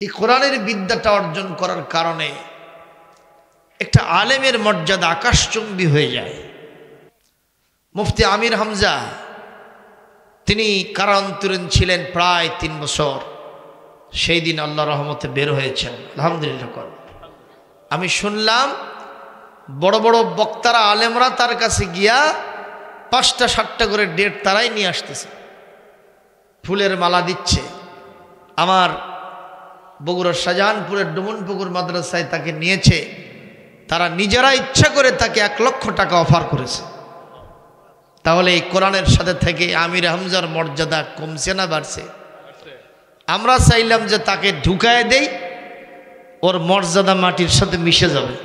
এই কোরআনের বিদ্যাটা অর্জন করার কারণে একটা আলেমের মর্যাদা আকাশচুম্বী হয়ে যায়। মুফতি আমির হামজা তিনি কারান্তরীণ ছিলেন প্রায় ৩ বছর। সেই দিন আল্লাহ রহমতে বের হয়েছেন, আলহামদুলিল্লাহ। আমি শুনলাম বড় বড় বক্তারা আলেমরা তার কাছে গিয়া ৫টা ৭টা করে ডেট তারাই নিয়ে আসতেছে, ফুলের মালা দিচ্ছে। আমার বগুড়ার শাহজাহানপুরের ডুমনপুকুর মাদ্রাসায় তাকে নিয়েছে, তারা নিজেরা ইচ্ছা করে তাকে ১ লক্ষ টাকা অফার করেছে। তাহলে এই কোরআনের সাথে থেকে আমির হামজার মর্যাদা কমছে না বাড়ছে? আমরা চাইলাম যে তাকে ঢুকায় দেই, ওর মর্যাদা মাটির সাথে মিশে যাবে,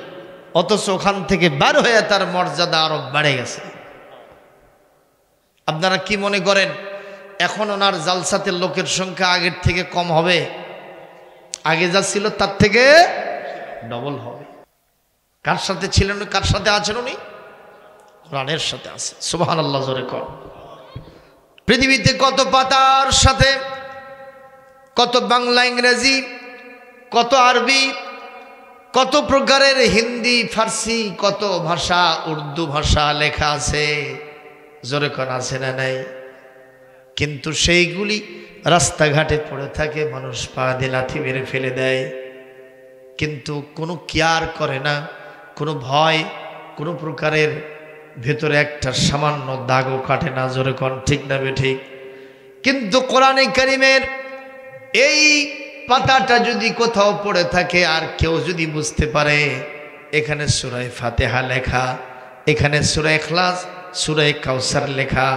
অথচ ওখান থেকে বার হয়ে তার মর্যাদা আরো বেড়ে গেছে। আপনারা কি মনে করেন এখন ওনার জালসাতে লোকের সংখ্যা আগের থেকে কম হবে? আগে যা ছিল তার থেকে ডবল হবে। কার সাথে ছিলেন, কার সাথে আছেন উনি? কোরআনের সাথে আছে। সুবহানাল্লাহ, জোরে কর। পৃথিবীতে কত পাতার সাথে কত বাংলা, ইংরেজি, কত আরবি, কত প্রকারের হিন্দি, ফার্সি, কত ভাষা, উর্দু ভাষা লেখা আছে, জোরে কর, আছে না নাই? কিন্তু সেইগুলি রাস্তাঘাটে পড়ে থাকে, মানুষ পা দিয়ে লাথি মেরে ফেলে দেয়, কিন্তু কোনো কেয়ার করে না, কোনো ভয়, কোনো প্রকারের ভেতরে একটা সামান্য দাগও কাটে না, জোরে কর, ঠিক না বেঠিক? কিন্তু কোরআনে কারিমের এই পাতাটা যদি কোথাও পড়ে থাকে আর কেউ যদি বুঝতে পারে এখানে সূরা ফাতিহা লেখা, এখানে সূরা ইখলাস, সূরা কাউসার লেখা,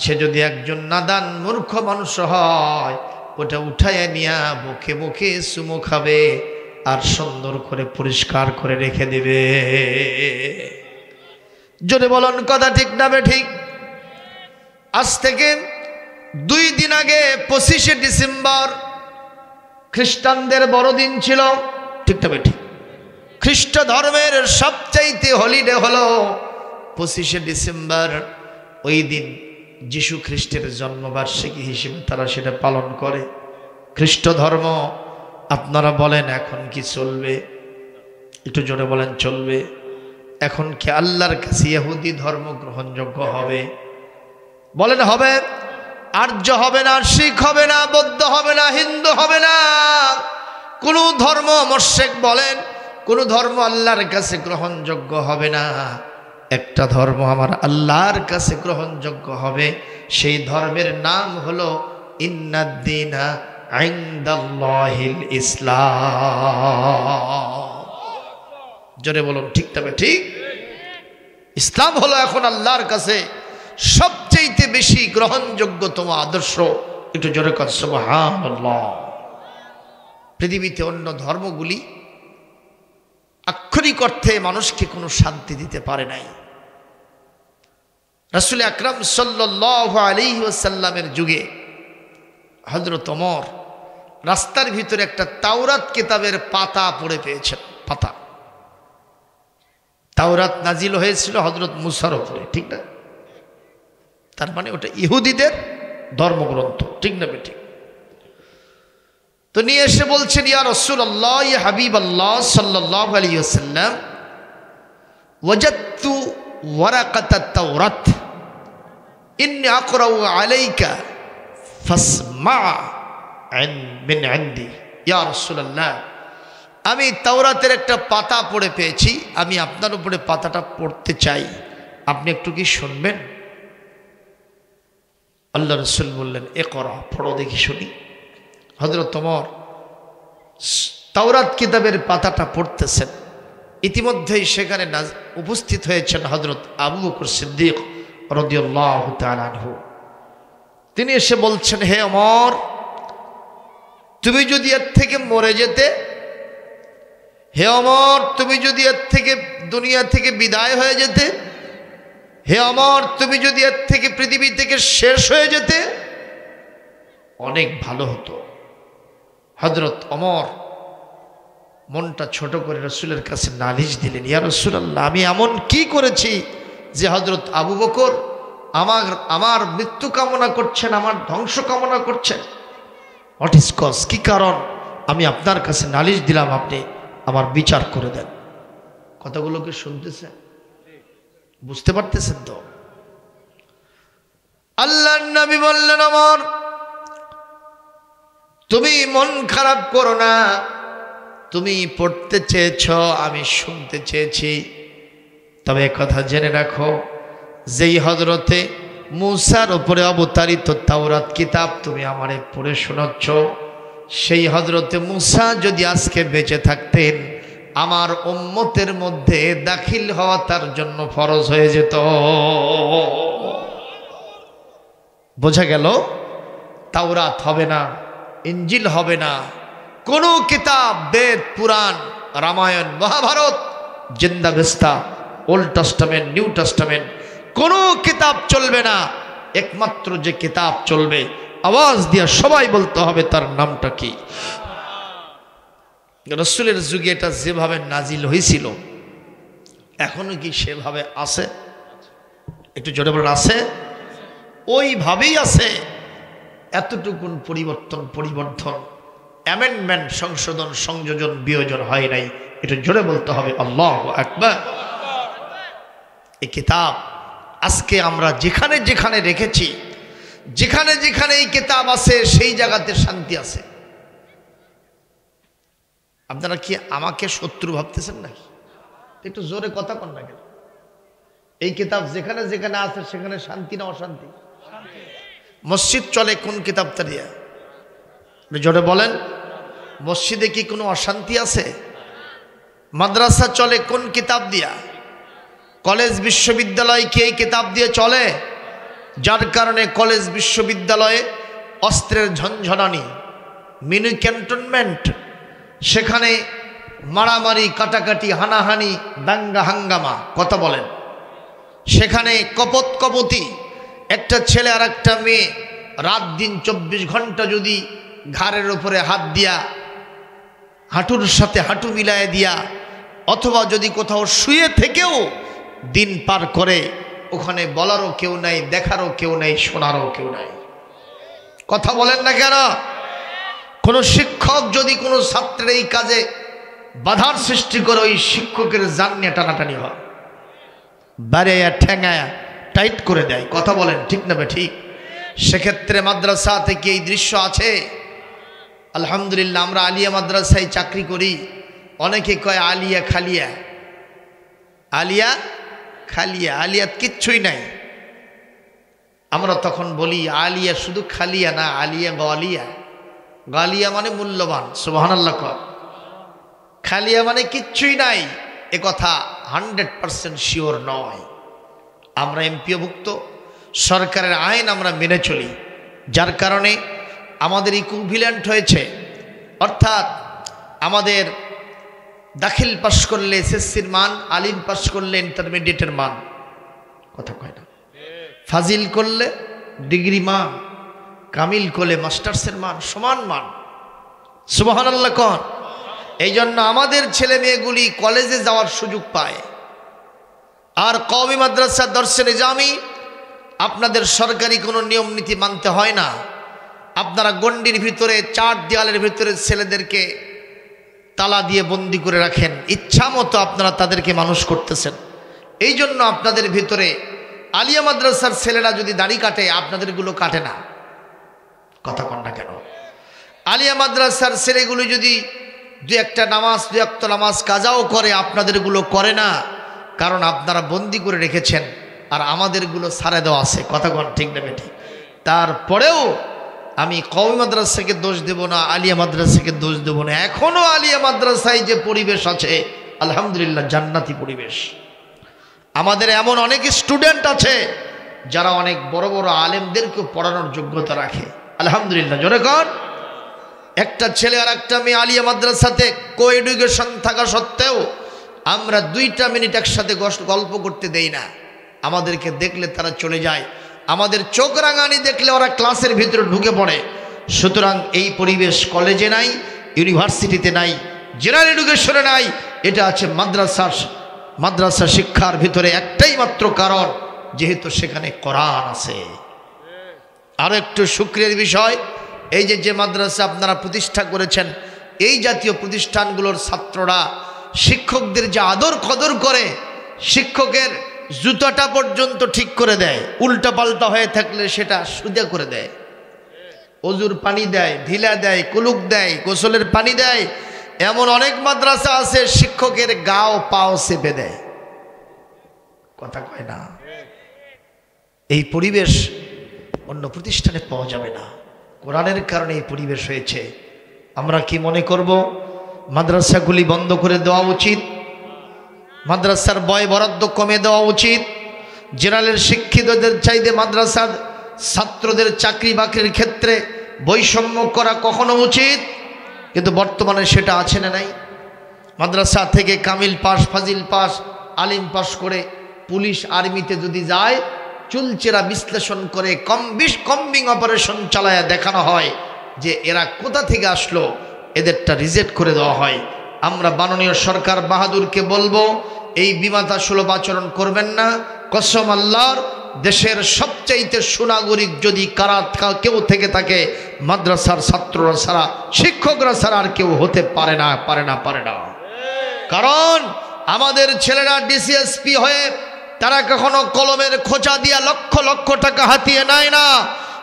সে যদি একজন নাদান মূর্খ মানুষ হয়, ওটা উঠাইয়া নিয়া বুকে বুকে চুমু খাবে আর সুন্দর করে পরিষ্কার করে রেখে দিবে। জোরে বলুন, কথা ঠিক না বেঠিক? আজ থেকে 2 দিন আগে 25শে ডিসেম্বর খ্রিস্টানদের বড়দিন ছিল, ঠিক না বেঠিক? খ্রিস্ট ধর্মের সবচাইতে হলিডে হলো 25শে ডিসেম্বর। ওই দিন যিশু খ্রিস্টের জন্মবার্ষিকী হিসেবে তারা সেটা পালন করে। খ্রিস্ট ধর্ম আপনারা বলেন এখন কি চলবে? একটু জোরে বলেন, চলবে? এখন কি আল্লাহর কাছে ইহুদি ধর্ম গ্রহণযোগ্য হবে? বলেন হবে? আর্য হবে না, শিখ হবে না, বৌদ্ধ হবে না, হিন্দু হবে না, কোন ধর্ম, মুশরিক বলেন, কোন ধর্ম আল্লাহর কাছে গ্রহণযোগ্য হবে না। একটা ধর্ম আমার আল্লাহর কাছে গ্রহণযোগ্য হবে, সেই ধর্মের নাম হলো ইন্নাদ-দীনা ইনদাল্লাহিল ইসলাম। জোরে বলুন, ঠিক তবে ঠিক? ইসলাম হলো এখন আল্লাহর কাছে সবচেয়ে বেশি গ্রহণযোগ্যতম আদর্শ। একটু জোরে কর সুবহানাল্লাহ। পৃথিবীতে অন্য ধর্মগুলি আক্ষরিক অর্থে মানুষকে কোনো শান্তি দিতে পারে নাই। রাসূল আকরাম সাল্লাল্লাহু আলাইহি ওয়াসাল্লামের যুগে হযরত ওমর রাস্তার ভিতরে একটা তাওরাত কিতাবের পাতা পড়ে পেয়েছেন। পাতা, তাওরাত নাজিল হয়েছিল হযরত মুসার উপরে, ঠিক না? তার মানে ওটা ইহুদিদের ধর্মগ্রন্থ, ঠিক না বেটি? তো নিয়ে এসে বলছেন, ইয়া রাসূলুল্লাহ, ইয়া হাবিবাল্লাহ সাল্লাল্লাহু আলাইহি ওয়াসাল্লাম, ওয়াজাদতু ওয়ারাকাতাত তাওরাত ইন্নী আকরাউ আলাইকা ফাসমা মিন ইনদি। ইয়া রাসূলুল্লাহ, আমি তাওরাতের একটা পাতা পড়ে পেয়েছি, আমি আপনার উপরে পাতাটা পড়তে চাই, আপনি একটু কি শুনবেন? আল্লাহ রাসূল বললেন, ইকরা, পড়ো দেখি শুনি। হযরত ওমর তাওরাত কিতাবের পাতাটা পড়তেছেন। ইতিমধ্যেই সেখানে উপস্থিত হয়েছেন হযরত আবু বকর সিদ্দিক রাদিয়াল্লাহু তাআলা আনহু। তিনি এসে বলছেন, হে ওমর, তুমি যদি এর থেকে মরে যেতে, হে ওমর, তুমি যদি এর থেকে দুনিয়া থেকে বিদায় হয়ে যেতে, হে ওমর, তুমি যদি এর থেকে পৃথিবী থেকে শেষ হয়ে যেতে, অনেক ভালো হতো। হযরত ওমর মনটা ছোট করে রাসূলের কাছে নালিশ দিলেন, ইয়া রাসূলুল্লাহ, আমি এমন কি করেছি যে হযরত আবু বকর আমার মৃত্যু কামনা করছেন, আমার ধ্বংস কামনা করছেন? What is cause? কি কারণ? আমি আপনার কাছে নালিশ দিলাম, আপনি আমার বিচার করে দেন। কথাগুলোকে শুনতেছেন, বুঝতে পারতেছেন তো? আল্লাহর নবী বললেন, ওমর তুমি মন খারাপ করো না, তুমি পড়তে চেয়েছ, আমি শুনতে চেয়েছি, তবে কথা জেনে রাখো, যেই হযরতে মূসার উপরে অবতারিত তাওরাত কিতাব তুমি আমারে পড়ে শোনাচ্ছ, সেই হযরতে মূসা যদি আজকে বেঁচে থাকতেন, আমার উম্মতের মধ্যে দাখিল হওয়া তার জন্য ফরজ হয়ে যেত। বোঝা গেল, তাওরাত হবে না, ইঞ্জিল হবে না, কোনো কিতাব, Veda, Purana, Ramayana, Mahabharata, Zend Avesta, Old Testament, New Testament, কোনো কিতাব চলবে না। একমাত্র যে কিতাব চলবে, আওয়াজ দিয়ে সবাই বলতে হবে, তার নামটা কি? রাসূলের যুগে এটা যেভাবে নাজিল হয়েছিল, এখনো কি সেভাবে আছে? একটু জোরে বলেন, আছে? ওইভাবেই আছে। এতটুকুন পরিবর্তন অ্যামেন্ডমেন্ট, সংশোধন, সংযোজন, বিয়োজন হয় নাই। এটা জোরে বলতে হবে আল্লাহু আকবার। এই কিতাব আজকে আমরা যেখানে যেখানে রেখেছি, যেখানে যেখানে এই কিতাব আছে, সেই জায়গাতে শান্তি আছে। আপনারা কি আমাকে শত্রু ভাবতেছেন নাকি? একটু জোরে কথা কন না কেন? এই কিতাব যেখানে যেখানে আছে, সেখানে শান্তি না অশান্তি? মসজিদ চলে কোন কিতাবটা দিয়া? জোরে বলেন। মসজিদে কি কোনো অশান্তি আছে? মাদ্রাসা চলে কোন কিতাব দিয়া? কলেজ বিশ্ববিদ্যালয় কি এই কিতাব দিয়ে চলে? যার কারণে কলেজ বিশ্ববিদ্যালয়ে অস্ত্রের ঝনঝনানি, মিনি ক্যান্টনমেন্ট, সেখানে মারামারি, কাটাকাটি, হানাহানি, দাঙ্গা হাঙ্গামা, কথা বলেন। সেখানে কপত কপতি, একটা ছেলে আর একটা মেয়ে রাত দিন 24 ঘন্টা যদি ঘাড়ের উপরে হাত দিয়া, হাঁটুর সাথে হাঁটু মিলায় দিয়া, অথবা যদি কোথাও শুয়ে থেকেও দিন পার করে, ওখানে বলারও কেউ নাই, দেখারও কেউ নাই, শোনারও কেউ নাই। কথা বলেন না কেন? কোনো শিক্ষক যদি কোনো ছাত্রের এই কাজে বাধার সৃষ্টি করে, ওই শিক্ষকের জান নিয়ে টানাটানি হয়, বাড়াইয়া ঠ্যাঙায়া টাইট করে দেয়। কথা বলেন ঠিক না বে ঠিক? সেক্ষেত্রে মাদ্রাসা থেকে এই দৃশ্য আছে। আলহামদুলিল্লাহ, আমরা আলিয়া মাদ্রাসায় চাকরি করি। অনেকে কয় আলিয়া খালিয়া, আলিয়া খালিয়া, আলিয়াত কিচ্ছুই নাই। আমরা তখন বলি আলিয়া শুধু খালিয়া না, আলিয়া গালিয়া। গালিয়া মানে মূল্যবান, সুবহানাল্লাহ কর। খালিয়া মানে কিচ্ছুই নাই, এ কথা 100% শিওর নয়। আমরা এমপিওভুক্ত, সরকারের আইন আমরা মেনে চলি, যার কারণে আমাদের ইকুইভ্যালেন্ট হয়েছে। অর্থাৎ আমাদের দাখিল পাশ করলে এসএসসির মান, আলিম পাশ করলে ইন্টারমিডিয়েটের মান, কথা কয় না, ফাজিল করলে ডিগ্রি মান, কামিল করলে মাস্টার্সের মান, সমান মান। সুবহানাল্লাহ কন। এই জন্য আমাদের ছেলে মেয়েগুলি কলেজে যাওয়ার সুযোগ পায়। আর কওমি মাদ্রাসা দর্শে নিজামি, আপনাদের সরকারি কোনো নিয়ম নীতি মানতে হয় না। আপনারা গণ্ডির ভিতরে, চার দেয়ালের ভিতরে ছেলেদেরকে তালা দিয়ে বন্দি করে রাখেন, ইচ্ছা মতো আপনারা তাদেরকে মানুষ করতেছেন। এই জন্য আপনাদের ভিতরে আলিয়া মাদ্রাসার ছেলেরা যদি দাড়ি কাটে, আপনাদেরগুলো কাটে না। কথা কন না কেন? আলিয়া মাদ্রাসার ছেলেগুলো যদি দু একটা নামাজ কাজাও করে, আপনাদেরগুলো করে না, কারণ আপনারা বন্দি করে রেখেছেন, আর আমাদেরগুলো ছাড়ে দেওয়া আছে। কথা কন ঠিক না বেঠিক? তারপরেও আমি কওমি মাদ্রাসাকে দোষ দেব না, আলিয়া মাদ্রাসাকে দোষ দেব না। এখনো আলিয়া মাদ্রাসায় যে পরিবেশ আছে, আলহামদুলিল্লাহ জান্নাতি পরিবেশ। আমাদের এমন অনেক স্টুডেন্ট আছে যারা অনেক বড় বড় আলেমদেরকে পড়ানোর যোগ্যতা রাখে, আলহামদুলিল্লাহ। জোরে কর। একটা ছেলে আর একটা মেয়ে আলিয়া মাদ্রাসাতে কোএডুকেশন থাকা সত্ত্বেও আমরা 2টা মিনিট একসাথে গল্প করতে দেই না। আমাদেরকে দেখলে তারা চলে যায়, আমাদের চোখ রাঙানি দেখলে ওরা ক্লাসের ভিতরে ঢুকে পড়ে। সুতরাং এই পরিবেশ কলেজে নাই, ইউনিভার্সিটিতে নাই, জেনারেল এডুকেশনে নাই। এটা আছে মাদ্রাসা শিক্ষার ভিতরে একটাই মাত্র কারণ, যেহেতু সেখানে কোরআন আছে। আরো একটু শুকরিয়ার বিষয়, এই যে মাদ্রাসা আপনারা প্রতিষ্ঠা করেছেন, এই জাতীয় প্রতিষ্ঠানগুলোর ছাত্ররা শিক্ষকদের যে আদর কদর করে, শিক্ষকের জুতাটা পর্যন্ত ঠিক করে দেয়, উল্টা পাল্টা হয়ে থাকলে সেটা সুদা করে দেয়, অজুর পানি দেয়, ঢিলা দেয়, কুলুক দেয়, গোসলের পানি দেয়। এমন অনেক মাদ্রাসা আছে শিক্ষকের গাও পাও চেপে দেয়, কথা কয় না। এই পরিবেশ অন্য প্রতিষ্ঠানে পাওয়া যাবে না। কোরআনের কারণে এই পরিবেশ হয়েছে। আমরা কি মনে করব মাদ্রাসাগুলি বন্ধ করে দেওয়া উচিত? মাদ্রাসার ব্যয় বরাদ্দ কমে দেওয়া উচিত? জেনারেল শিক্ষিতদের চাইতে মাদ্রাসার ছাত্রদের চাকরি বাকরির ক্ষেত্রে বৈষম্য করা কখনো উচিত? কিন্তু বর্তমানে সেটা আছে না নাই? মাদ্রাসা থেকে কামিল পাস, ফাজিল পাস, আলিম পাস করে পুলিশ আর্মিতে যদি যায়, চুলচেরা বিশ্লেষণ করে কম্বিং অপারেশন চালায়া দেখানো হয় যে এরা কোথা থেকে আসলো, এদেরটা রিজেক্ট করে দেওয়া হয়। আমরা মাননীয় সরকার বাহাদুরকে বলবো এই বিমাতা সুলভ আচরণ করবেন না। কসম আল্লাহর, দেশের সবচাইতে সুনাগরিক যদি কেউ থেকে থাকে মাদ্রাসার ছাত্ররা ছাড়া, শিক্ষকরা ছাড়া আর কেউ হতে পারে না। কারণ আমাদের ছেলেরা ডিসিএসপি হয়ে তারা কখনো কলমের খোঁচা দিয়া লক্ষ লক্ষ টাকা হাতিয়ে নেয় না।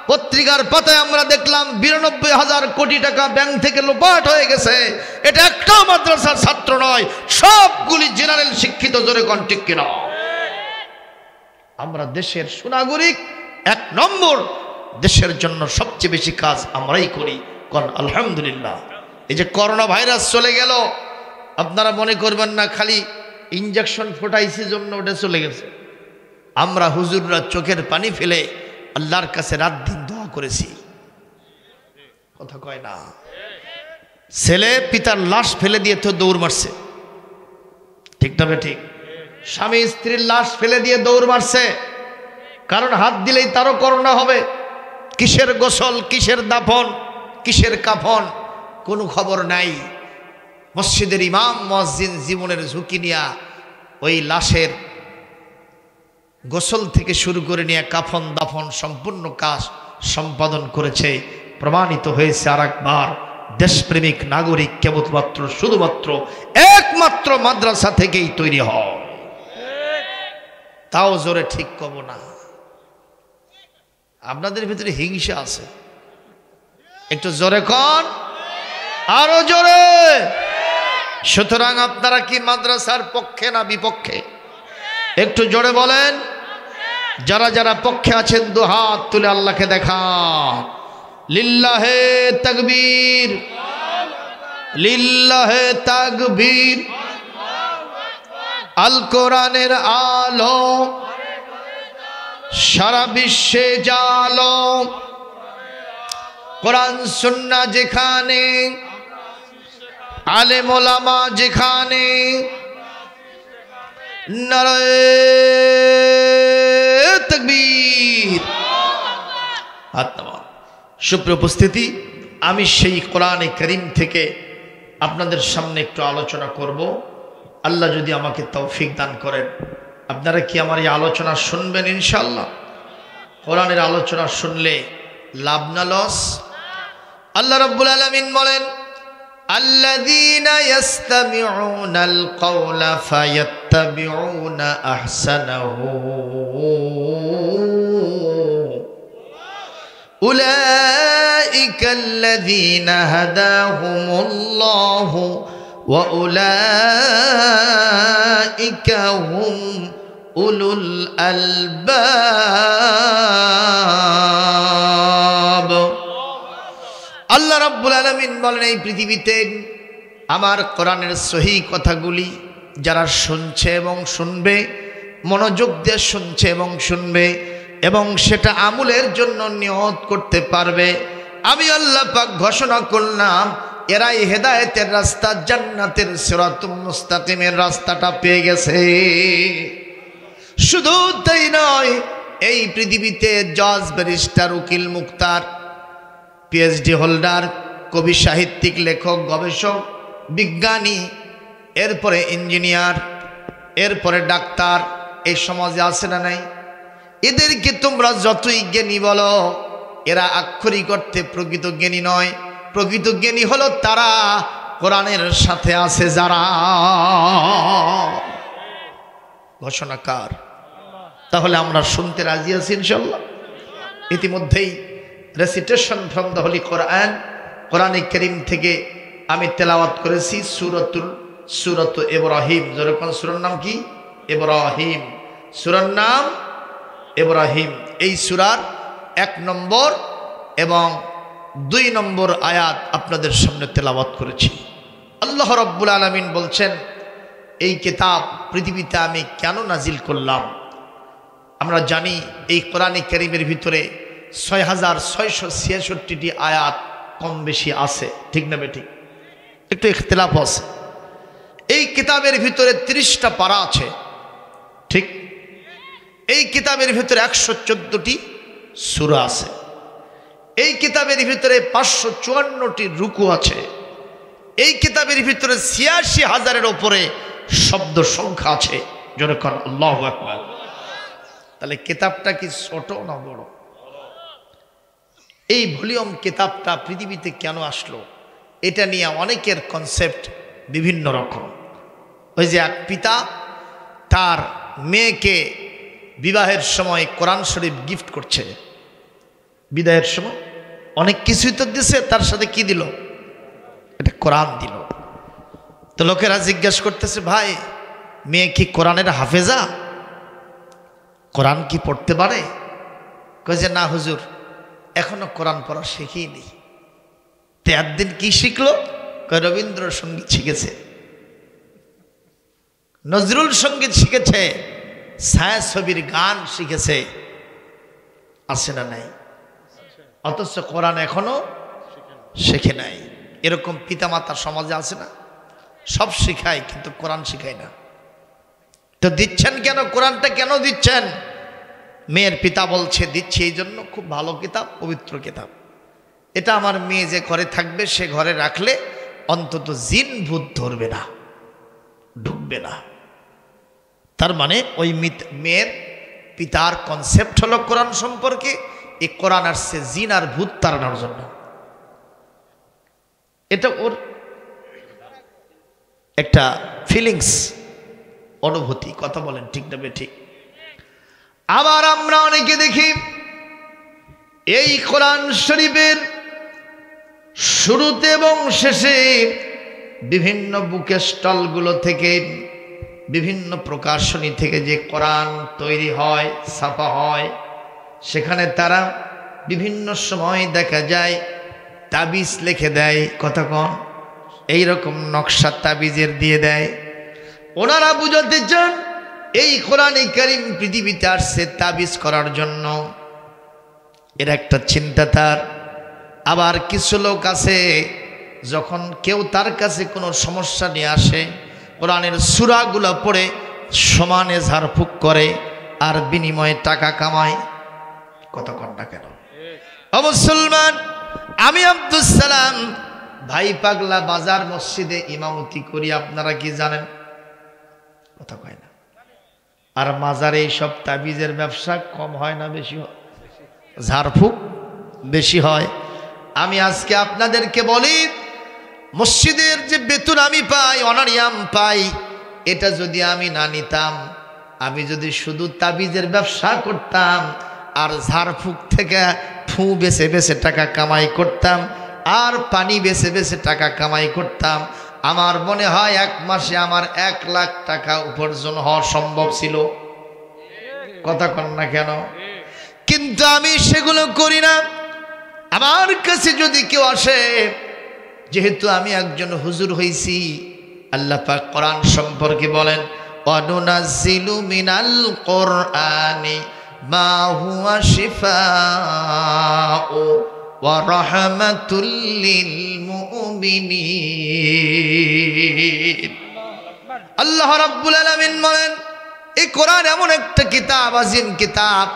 পত্রিকার পাতায় আমরা দেখলাম 92,000 কোটি টাকা ব্যাংক থেকে লোপাট হয়ে গেছে। এটা একটাও মাদ্রাসার ছাত্র নয়, সবগুলি জেনারেল শিক্ষিত। জোরে কোন ঠিক কিনা? আমরা দেশের সুনাগরিক, 1 নম্বর, দেশের জন্য সবচেয়ে বেশি কাজ আমরাই করি। কোন আলহামদুলিল্লাহ। এই যে করোনা ভাইরাস চলে গেল, আপনারা মনে করবেন না খালি ইনজেকশন ফোটাইছি জন্য ওটা চলে গেছে। আমরা হুজুররা চোখের পানি ফেলে আল্লাহর কাছে রাত দিন দোয়া করেছি, কথা কয় না। ছেলে পিতার লাশ ফেলে দিয়ে তো দৌড় মারছে, ঠিক না ঠিক? স্বামী স্ত্রীর লাশ ফেলে দিয়ে দৌড় মারছে, কারণ হাত দিলেই তারও করোনা হবে। কিসের গোসল, কিসের দাফন, কিসের কাফন, কোনো খবর নাই। মসজিদের ইমাম মুয়াজ্জিন জীবনের ঝুঁকি নিয়া ওই লাশের গোসল থেকে শুরু করে নিয়ে কাফন দাফন সম্পূর্ণ কাজ সম্পাদন করেছে। প্রমাণিত হয়েছে আরেকবার দেশপ্রেমিক নাগরিক কেবলমাত্র শুধুমাত্র একমাত্র মাদ্রাসা থেকেই তৈরি হয়। তাও জোরে ঠিক কব না, আপনাদের ভিতরে হিংসা আছে, একটু জোরে কন, আরো জোরে। সুতরাং আপনারা কি মাদ্রাসার পক্ষে না বিপক্ষে? একটু জোরে বলেন। যারা যারা পক্ষে আছেন দু হাত তুলে আল্লাহকে দেখান। লিল্লাহে তাকবীর, লিল্লাহে তাকবীর। আল কোরআনের আলো সারা বিশ্বে জালো, কোরআন সুন্নাহ যেখানে, আলেম ওলামা যেখানে, নারায়ে তাকবীর। সুপ্রিয় উপস্থিতি, আমি সেই কোরআনে কারীম থেকে আপনাদের সামনে একটু আলোচনা করব। আল্লাহ যদি আমাকে তৌফিক দান করেন, আপনারা কি আমার এই আলোচনা শুনবেন ইনশাআল্লাহ? কোরআনের আলোচনা শুনলে লাভ না লস? আল্লাহ রাব্বুল আলামিন বলেন, আল্লাযীনা ইয়াস্তামিউনাল কাওলা ফায়াত্তাবিউনা আহসানাহু উলাইকাল্লাযীনা হাদাহুমুল্লাহু ওয়া উলাইকা হুম উলুল আলবাব। আল্লাহ রাব্বুল আলামিন বলেন, এই পৃথিবীতে আমার কোরআনের সহি কথাগুলি যারা শুনছে এবং শুনবে, মনোযোগ দিয়ে শুনছে এবং শুনবে, এবং সেটা আমলের জন্য নিয়ত করতে পারবে, আমি আল্লাহ পাক ঘোষণা করলাম এরাই হেদায়েতের রাস্তা, জান্নাতের সিরাতুল মুস্তাকিমের রাস্তাটা পেয়ে গেছে। শুধু তাই নয়, এই পৃথিবীতে জজ, ব্যারিস্টার, উকিল, মুক্তার, পিএইচডি হোল্ডার, কবি, সাহিত্যিক, লেখক, গবেষক, বিজ্ঞানী, এরপরে ইঞ্জিনিয়ার, এরপরে ডাক্তার, এই সমাজে আছে না নাই? এদেরকে তোমরা যতই জ্ঞানী বলো, এরা আক্ষরিক অর্থে প্রকৃত জ্ঞানী নয়। প্রকৃত জ্ঞানী হলো তারা কোরআনের সাথে আছে যারা, ঘোষণাকার। তাহলে আমরা শুনতে রাজি আছি ইনশাআল্লাহ। ইতিমধ্যেই রেসিটেশন ফ্রম দ্য হোলি কোরআন, কোরআনে কারীম থেকে আমি তেলাওয়াত করেছি সূরাত ইব্রাহিম। যেরকম সূরার নাম কি? ইব্রাহিম। সূরার নাম ইব্রাহিম। এই সূরার 1 নম্বর এবং 2 নম্বর আয়াত আপনাদের সামনে তেলাওয়াত করেছি। আল্লাহ রাব্বুল আলামিন বলছেন, এই কিতাব পৃথিবীতে আমি কেন নাজিল করলাম? আমরা জানি এই কোরআনে কারীমের ভিতরে 6666টি আয়াত কম বেশি আছে, ঠিক না বেঠিক? একটু ইখতিলাফ আছে। এই কিতাবের ভিতরে 30টা পারা আছে, ঠিক? এই কিতাবের ভিতরে 114টি সূরা আছে। এই কিতাবের ভিতরে 554টি রুকু আছে। এই কিতাবের ভিতরে ৮৬,০০০-এর উপরে শব্দ সংখ্যা আছে। যেরকম আল্লাহু আকবার। তাহলে কিতাবটা কি ছোট না বড়? এই ভলিউম কিতাবটা পৃথিবীতে কেন আসলো, এটা নিয়ে অনেকের কনসেপ্ট বিভিন্ন রকম। ওই যে এক পিতা তার মেয়েকে বিবাহের সময় কোরআন শরীফ গিফট করছে, বিদায়ের সময় অনেক কিছুই তো দিছে, তার সাথে কি দিল? এটা কোরআন দিল। তো লোকেরা জিজ্ঞাসা করতেছে, ভাই মেয়ে কি কোরআনের হাফেজা? কোরআন কি পড়তে পারে? কয় যে না হুজুর, এখনো কোরআন পড়া শিখিনি। তো একদিন কি শিখলো? কয় রবীন্দ্রসঙ্গীত শিখেছে, নজরুল সঙ্গীত শিখেছে, ছায়াছবির গান শিখেছে। আছে না নাই? অথচ কোরআন এখনো শেখে নাই। এরকম পিতামাতা সমাজে আছে না? সব শিখায় কিন্তু কোরআন শিখায় না। তো দিচ্ছেন কেন? কোরআনটা কেন দিচ্ছেন? মেয়ের পিতা বলছে দিচ্ছি এই জন্য, খুব ভালো কিতাব, পবিত্র কিতাব। এটা আমার মেয়ে যে ঘরে থাকবে, সে ঘরে রাখলে অন্তত জিন ভূত ধরবে না, ঢুকবে না। তার মানে ওই মেয়ের পিতার কনসেপ্ট হলো কোরআন সম্পর্কে, এই কোরআন আসছে জিন আর ভূত তাড়ানোর জন্য। এটা ওর একটা ফিলিংস, অনুভূতি। কথা বলেন ঠিক না ঠিক? আবার আমরা অনেকে দেখি এই কোরআন শরীফের শুরুতে এবং শেষে বিভিন্ন বুকে স্টলগুলো থেকে, বিভিন্ন প্রকাশনী থেকে যে কোরআন তৈরি হয়, ছাপা হয়, সেখানে তারা বিভিন্ন সময় দেখা যায় তাবিজ লিখে দেয়। কথা কন, এইরকম নকশা তাবিজের দিয়ে দেয়। ওনারা বুঝাতে চান এই কোরআনে কারীম পৃথিবীতে আসছে তাবিজ করার জন্য। এর একটা চিন্তা তার। আবার কিছু লোক আছে, যখন কেউ তার কাছে কোনো সমস্যা নিয়ে আসে, কোরআনের সূরাগুলো পড়ে সমানে ঝাড়ফুঁক করে আর বিনিময়ে টাকা কামায়। কথা কন না কেন? ও মুসলমান, আমি আব্দুস সালাম ভাই পাগলা বাজার মসজিদে ইমামতি করি, আপনারা কি জানেন? কথা কয় না। আর মাজারে এইসব তাবিজের ব্যবসা কম হয় না বেশি হয়? ঝাড়ফুঁক বেশি হয়। আমি আজকে আপনাদেরকে বলি, মসজিদের যে বেতন আমি পাই, অনারিয়াম পাই, এটা যদি আমি না নিতাম, আমি যদি শুধু তাবিজের ব্যবসা করতাম আর ঝাড়ফুঁক থেকে ফু বেছে বেছে টাকা কামাই করতাম আর পানি বেছে বেছে টাকা কামাই করতাম, আমার মনে হয় 1 মাসে আমার 1 লাখ টাকা উপার্জন হওয়া সম্ভব ছিল। কথা কন না কেন? কিন্তু আমি সেগুলো করি না। আমার কাছে যদি কেউ আসে, যেহেতু আমি একজন হুজুর হইছি, আল্লাহ পাক কোরআন সম্পর্কে বলেন, ওয়ানুনাজ্জিলু মিনাল কোরআনি মা হুয়া শিফাউ ওয়া রাহমাতুল লিল মুমিনিন। আল্লাহ রাব্বুল আলামিন বলেন, এই কোরআন এমন একটা কিতাব, আজিম কিতাব,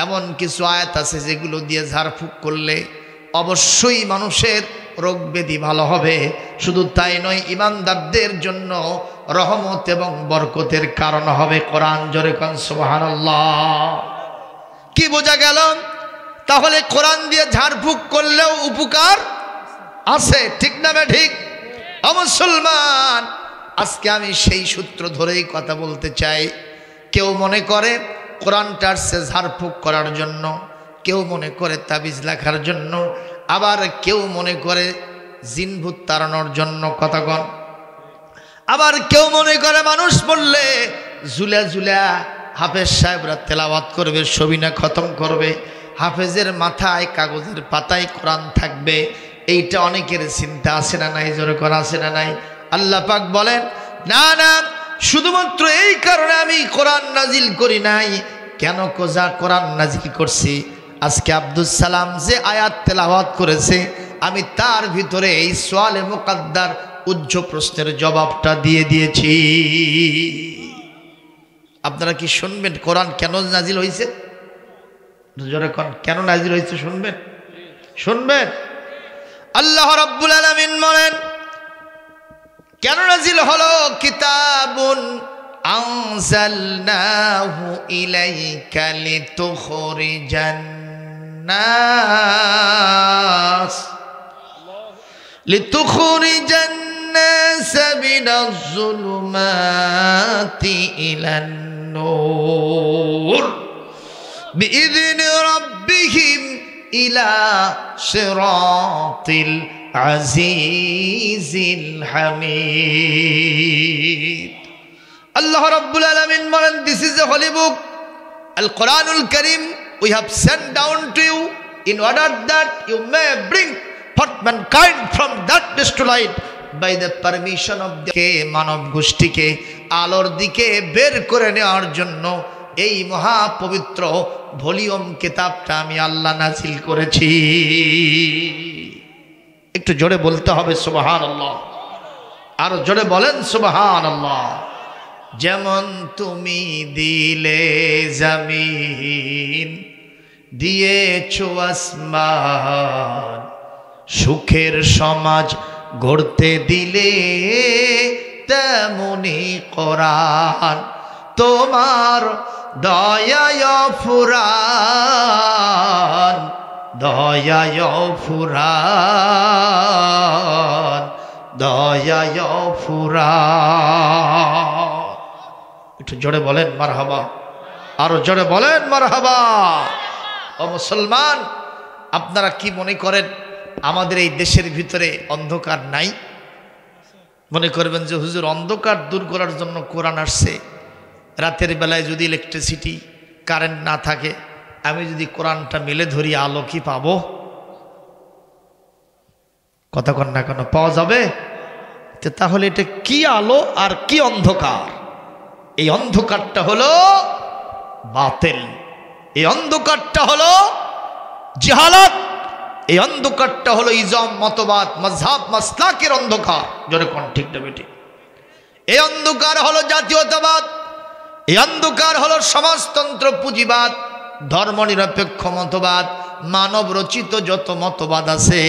এমন কিছু আয়াত আছে যেগুলো দিয়ে ঝাড়ফুঁক করলে অবশ্যই মানুষের রোগ ব্যাধি ভালো হবে। শুধু তাই নয়, ইমানদারদের জন্য রহমত এবং বরকতের কারণ হবে কোরআন। জোরে কোন সুবহানাল্লাহ। কি বোঝা গেল? তাহলে কোরআন দিয়ে ঝাড়ফুঁক করলেও উপকার আছে, ঠিক না ঠিক? মুসলমান, আজকে আমি সেই সূত্র ধরেই কথা বলতে চাই। কেউ মনে করে কোরআনটার সে ঝাড়ফুঁক করার জন্য, কেউ মনে করে তাবিজ লেখার জন্য, আবার কেউ মনে করে জিনভূত তাড়ানোর জন্য কথাগণ, আবার কেউ মনে করে মানুষ বললে ঝুলা ঝুলা হাফেজ সাহেবরা তেলাওয়াত করবে, সবিনা খতম করবে, হাফেজের মাথায় কাগজের পাতায় কোরআন থাকবে। এইটা অনেকের চিন্তা আছে না নাই? জোরে করা আছে না নাই? আল্লাহ পাক বলেন, না না, শুধুমাত্র এই কারণে আমি কোরআন নাজিল করি নাই। কেন কোজা কোরআন নাজিল করছি? আজকে আব্দুস সালাম যে আয়াত তেলাওয়াত করেছে, আমি তার ভিতরে এই সোয়ালে মুকাদ্দার উজ্জ প্রশ্নের জবাবটা দিয়ে দিয়েছি। আপনারা কি শুনবেন কোরআন কেন নাজিল হয়েছে? জোরে কোন কেন নাজিল হয়েছে শুনবেন? শুনবেন? আল্লাহ রাব্বুল আলামিন বলেন কেন নাজিল হলো, কিতাবুন আনজালনাহু ইলাইকা লিতুখরিজান নাস মিনাজ যুলুমাতি ইলান নূর বিইذن রাব্বিহিম ইলা সিরাতিল আজিজিল হামিদ। আল্লাহ রাব্বুল আলামিন বলেন, দিস ইজ এ হোলি বুক, আল কোরআনুল কারীম, we have sent down to you in order that you may bring forth mankind from darkness to light by the permission of the মানব গোষ্ঠীকে আলোর দিকে বের করে নেওয়ার জন্য এই মহাপবিত্র ভলিউম কিতাবটা আমি আল্লাহ নাজিল করেছি। একটু জোরে বলতে হবে সুবহানাল্লাহ, আরো জোরে বলেন সুবহানাল্লাহ। যেমন তুমি দিলে জমিন, দিয়েছো আসমান, সুখের সমাজ গড়তে দিলে তেমনি কোরআন তোমার দয়ায় ফুরান, দয়ায় ফুরান, দয়ায় ফুরান। একটু জোরে বলেন মারহাবা, আরো জোরে বলেন মারহাবা। ও মুসলমান, আপনারা কি মনে করেন আমাদের এই দেশের ভিতরে অন্ধকার নাই? মনে করবেন যে হুজুর অন্ধকার দূর করার জন্য কোরআন আসছে। রাতের বেলায় যদি ইলেকট্রিসিটি কারেন্ট না থাকে, আমি যদি কোরআনটা মেলে ধরি, আলো কি পাবো? কথা কন না কেন? পাওয়া যাবে? তাহলে এটা কি আলো আর কি অন্ধকার? এই অন্ধকারটা হলো বাতিল, এই অন্ধকারটা হলো জাহালাত, এই অন্ধকারটা হলো ইজম মতবাদ মাযহাব মাসলাকের অন্ধকার। জোরে কোন ঠিক না বেটি? এই অন্ধকার হলো জাতীয়তাবাদ, এই অন্ধকার হলো সমাজতন্ত্র পুঁজিবাদ, ধর্মনিরপেক্ষ মতবাদ, মানব রচিত যত মতবাদ আছে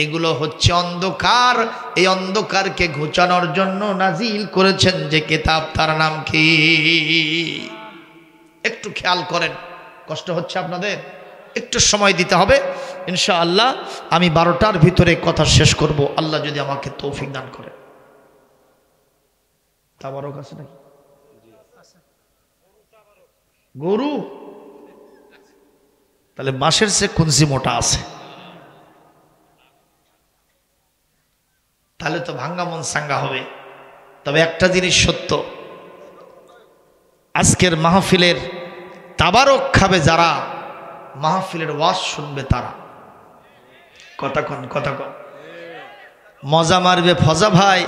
এগুলো হচ্ছে অন্ধকার। এই অন্ধকারকে ঘুচানোর জন্য নাজিল করেছেন যে কিতাব, তার নাম কি? একটু খেয়াল করেন, কষ্ট হচ্ছে আপনাদের? একটু সময় দিতে হবে ইনশাআল্লাহ। আমি 12টার ভিতরে কথা শেষ করব, আল্লাহ যদি আমাকে তৌফিক দান করে। তাবারক আছে নাকি? গরু? তাহলে মাসের চেয়ে কুঞ্জি মোটা আছে, তাহলে তো ভাঙ্গা মন সাঙ্গা হবে। তবে একটা জিনিস সত্য, আজকের মাহফিলের তাবারক খাবে যারা, মাহফিলের ওয়াজ শুনবে তারা। কথা কন, কথা কন। মজা মারবে ফজা ভাই,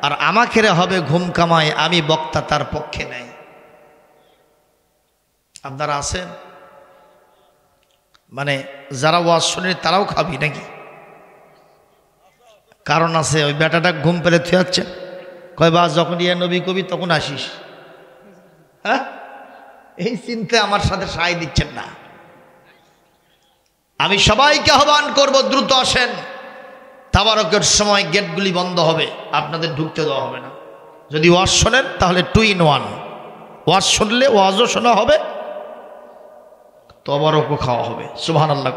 আর আমাকে হবে ঘুম কামায়, আমি বক্তা তার পক্ষে নাই। আপনারা আছেন? মানে যারা ওয়াজ শুনে তারাও খাবি নাকি? কারণ আছে, ওই বেটাটা ঘুম পেলে থুয়ে যাচ্ছে, কয় বা যখন ইয়া নবী কবি তখন আসিস। হ্যাঁ, এই চিন্তা আমার সাথে সায় দিচ্ছেন না। আমি সবাইকে আহ্বান করব, দ্রুত আসেন। তাবারকের সময় গেটগুলি বন্ধ হবে, আপনাদের ঢুকতে দেওয়া হবে না। যদি ওয়াজ শোনেন তাহলে 2 in 1, ওয়াজ শুনলে ওয়াজও শোনা হবে, তাবারকও খাওয়া হবে। সুবহানাল্লাহ।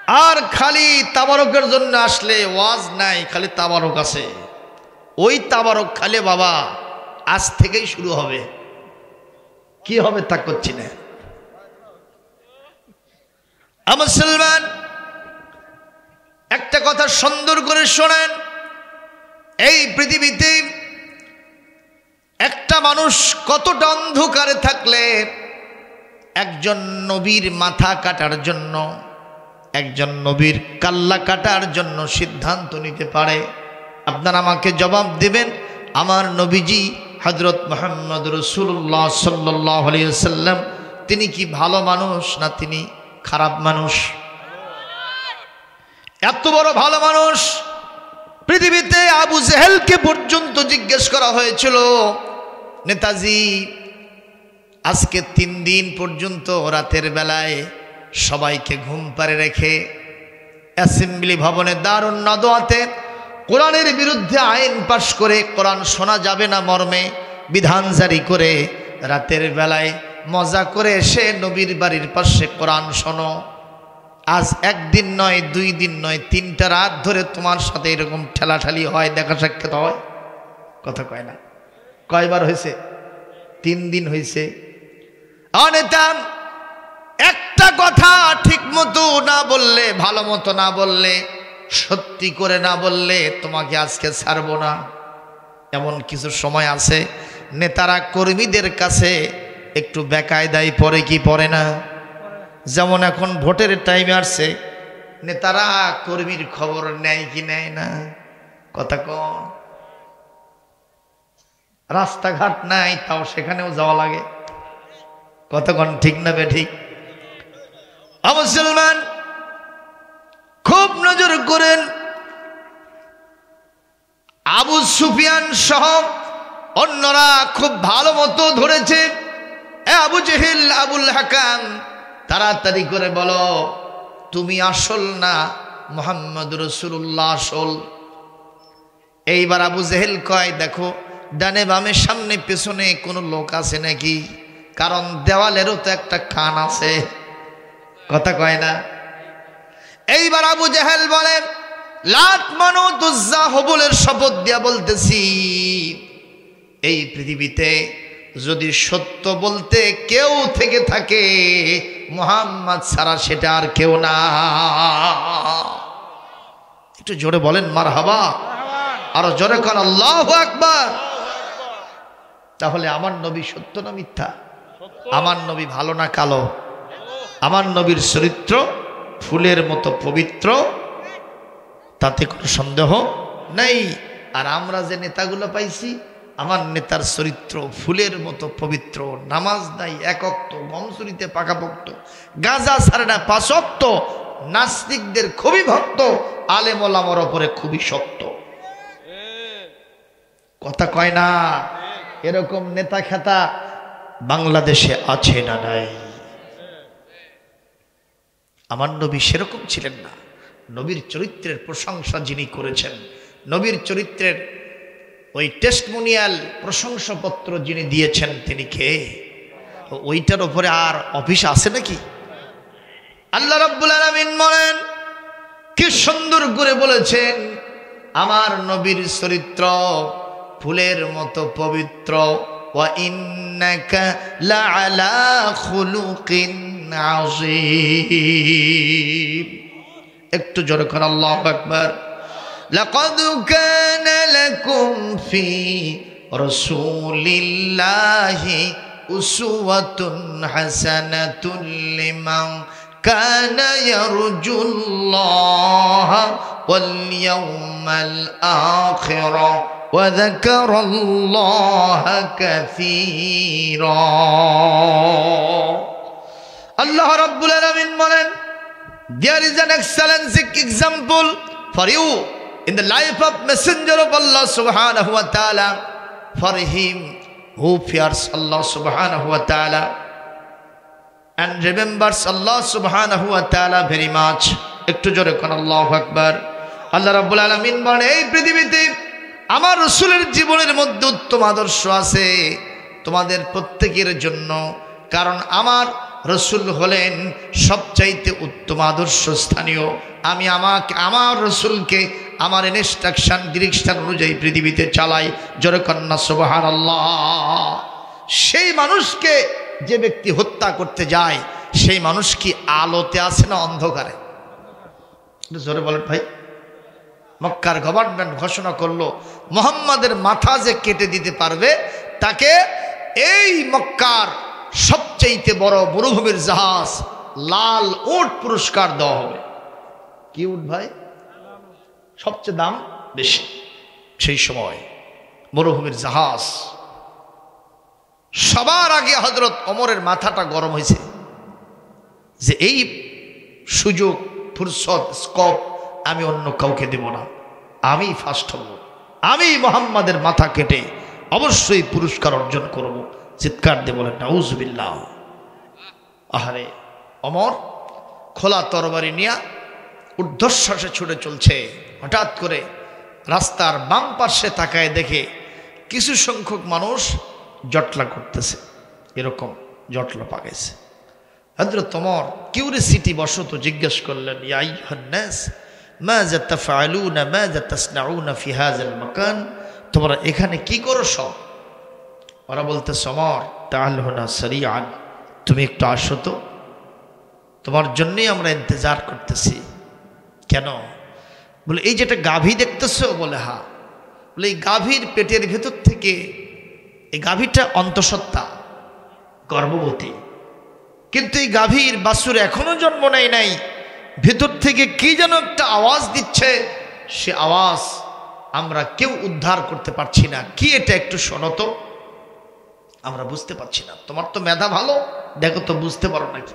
আর খালি তাবারকের জন্য আসলে ওয়াজ নাই, খালি তাবারক আছে। ওই তাবারক খালি বাবা আজ থেকেই শুরু হবে। কি হবে তা করছি না। মুসলমান, একটা কথা সুন্দর করে শোনেন, এই পৃথিবীতে একটা মানুষ কতটা অন্ধকারে থাকলে একজন নবীর মাথা কাটার জন্য, একজন নবীর কাল্লা কাটার জন্য সিদ্ধান্ত নিতে পারে। আপনারা আমাকে জবাব দেবেন, আমার নবীজি হযরত মুহাম্মদ রাসূলুল্লাহ সাল্লাল্লাহু আলাইহি ওয়াসাল্লাম তিনি কি ভালো মানুষ না তিনি খারাপ মানুষ? এত বড় ভালো মানুষ পৃথিবীতে আবু জেহেলকে পর্যন্ত জিজ্ঞেস করা হয়েছিল, নেতাজি আজকে 3 দিন পর্যন্ত রাতের বেলায় সবাইকে ঘুম পাড়ে রেখে অ্যাসেম্বলি ভবনে দারুন নাদওয়াতে কোরআনের বিরুদ্ধে আইন পাশ করে কোরআন শোনা যাবে না মর্মে বিধান জারি করে রাতের বেলায় মজা করে এসে নবীর বাড়ির পাশে কোরআন শোনো। আজ 1 দিন নয়, 2 দিন নয়, 3টা রাত ধরে তোমার সাথে এরকম ঠেলাঠালি হয়, দেখা সাক্ষাৎ হয়। কথা কয় না? কয়বার হয়েছে? 3 দিন হয়েছে। নেতা একটা কথা ঠিক মতো না বললে, ভালো মতো না বললে, সত্যি করে না বললে তোমাকে আজকে ছাড়বো না। এমন কিছু সময় আছে নেতারা কর্মীদের কাছে একটু বেকায়দায় পড়ে কি পড়ে না? যেমন এখন ভোটের টাইমে আসছে, নেতারা কর্মীর খবর নেয় কি নেয় না? কথা কন। রাস্তাঘাট নাই, তাও সেখানেও যাওয়া লাগে। কতক্ষণ ঠিক না বেঠিক? মুসলমান খুব নজর করেন, আবু সুফিয়ান সহ অন্যরা খুব ভালো মতো ধরেছে। আবু জেহেল, আবুল হাকাম, তাড়াতাড়ি করে বলো তুমি আসল না মুহাম্মদ রাসূলুল্লাহ আসল? এইবার আবু জেহেল কয়, দেখো ডানে বামে সামনে পেছনে কোনো লোক আছে নাকি? কারণ দেওয়ালেরও তো একটা কান আছে। কথা কয় না? এইবার আবু জেহেল বলে, লাত মানুত উজ্জা হবলের শপথ দিয়া বলতেছি, এই পৃথিবীতে যদি সত্য বলতে কেউ থেকে থাকে মুহাম্মদ ছাড়া সেটা আর কেউ না। একটু জোরে বলেন মারহাবা, আরো জোরে কর আল্লাহু আকবার। তাহলে আমার নবী সত্য না মিথ্যা? আমার নবী ভালো না কালো? আমার নবীর চরিত্র ফুলের মতো পবিত্র, তাতে কোনো সন্দেহ নেই। আর আমরা যে নেতাগুলো পাইছি, আমার নেতার চরিত্র ফুলের মতো পবিত্র, নামাজ নাই 1 ওয়াক্ত, গমচুরিতে পাকাপোক্ত, গাঁজা ছাড়ে না 5 ওয়াক্ত, নাস্তিকদের খুবই ভক্ত, আলেম ওলামার ওপরে খুবই শক্ত। কথা কয় না? এরকম নেতা খেতা বাংলাদেশে আছে না নাই? আমার নবী সেরকম ছিলেন না। নবীর চরিত্রের প্রশংসা যিনি করেছেন, নবীর চরিত্রের ওই টেস্টমোনিয়াল প্রশংসাপত্র যিনি দিয়েছেন, তিনি কে? ওইটার উপরে আর অফিস আছে নাকি? আল্লাহ রাব্বুল আলামিন বলেন, কি সুন্দর করে বলেছেন, আমার নবীর চরিত্র ফুলের মতো পবিত্র। ওয়া ইন্নাকা লাআলা খুলুকিন আযীম। একটু জোরে করে আল্লাহু আকবার। লাকাদ কানা লাকুম ফি রাসূলিল্লাহি উসওয়াতুন হাসানাতুন লিমান কানা ইয়ারজুল্লাহা ওয়াল ইয়াওমাল আখির ওয়া যাকারাল্লাহা কাসীরা। আল্লাহ রাব্বুল আলামিন বলেন, there is an excellent example for you in the life of messenger of Allah subhanahu wa ta'ala, for him who fears Allah subhanahu wa ta'ala and remembers Allah subhanahu wa ta'ala very much. একটু জোরে কোন আল্লাহু আকবার। আল্লাহ রাব্বুল আলামিন বলেন, এই পৃথিবীতে আমার রাসূলের জীবনের মধ্যে উত্তম আদর্শ আছে তোমাদের প্রত্যেকের জন্য, কারণ আমার রসুল হলেন সবচাইতে উত্তম আদর্শ স্থানীয়। আমি আমার রসুলকে আমার ইনস্ট্রাকশন ডিরেকশন অনুযায়ী পৃথিবীতে চালাই। জোরে কন্যা সুবহানাল্লাহ। সেই মানুষকে যে ব্যক্তি হত্যা করতে যায়, সেই মানুষ কি আলোতে আছে না অন্ধকারে? জোরে বলেন ভাই। মক্কার গভর্নমেন্ট ঘোষণা করলো মুহাম্মাদের মাথা যে কেটে দিতে পারবে তাকে এই মক্কার সবচেয়ে বড় মরুভূমির জাহাজ লাল উট পুরস্কার দেওয়া হবে। কি উট ভাই? সবচেয়ে দাম বেশি সেই সময় মরুভূমির জাহাজ। সবার আগে হযরত ওমরের মাথাটা গরম হয়েছে যে এই সুযোগ ফুরসত স্কোপ আমি অন্য কাউকে দেব না, আমি ফার্স্ট হব, আমি মুহাম্মাদের মাথা কেটে অবশ্যই পুরস্কার অর্জন করব। চিৎকার দিয়ে বলেন নাউজুবিল্লাহ। আহারে ওমর খোলা তরবারি নিয়ে ঊর্ধ্বশ্বাসে ছুটে চলছে। হঠাৎ করে রাস্তার বাম পাশে তাকায় দেখে কিছু সংখ্যক মানুষ জটলা করতেছে, এরকম জটলা পাকাইছে। হযরত ওমর কিউরিসিটি বশত জিজ্ঞেস করলেন, ইয়া আইয়ুহান নাস মাযা তাফআলুনা মাযা তাসনাউনা ফি হাযাল মাকান, তোমরা এখানে কি করো সব? ওরা বলতেছে, ওমর তাআল হুনা সারিআন, তুমি একটু আসো তো, তোমার জন্যই আমরা ইন্তজার করতেছি। কেন? বলে এই যেটা গাভী দেখতেছো? বলে হ্যাঁ। বলে এই গাভীর পেটের ভেতর থেকে, এই গাভীটা অন্তঃসত্ত্বা গর্ভবতী, কিন্তু এই গাভীর বাছুর এখনো জন্ম নেয় নাই, ভেতর থেকে কি যেন একটা আওয়াজ দিচ্ছে, সে আওয়াজ আমরা কেউ উদ্ধার করতে পারছি না। কি এটা একটু শোনো তো, আমরা বুঝতে পারছি না। তোমার তো মেধা ভালো, দেখো তো বুঝতে পারো নাকি?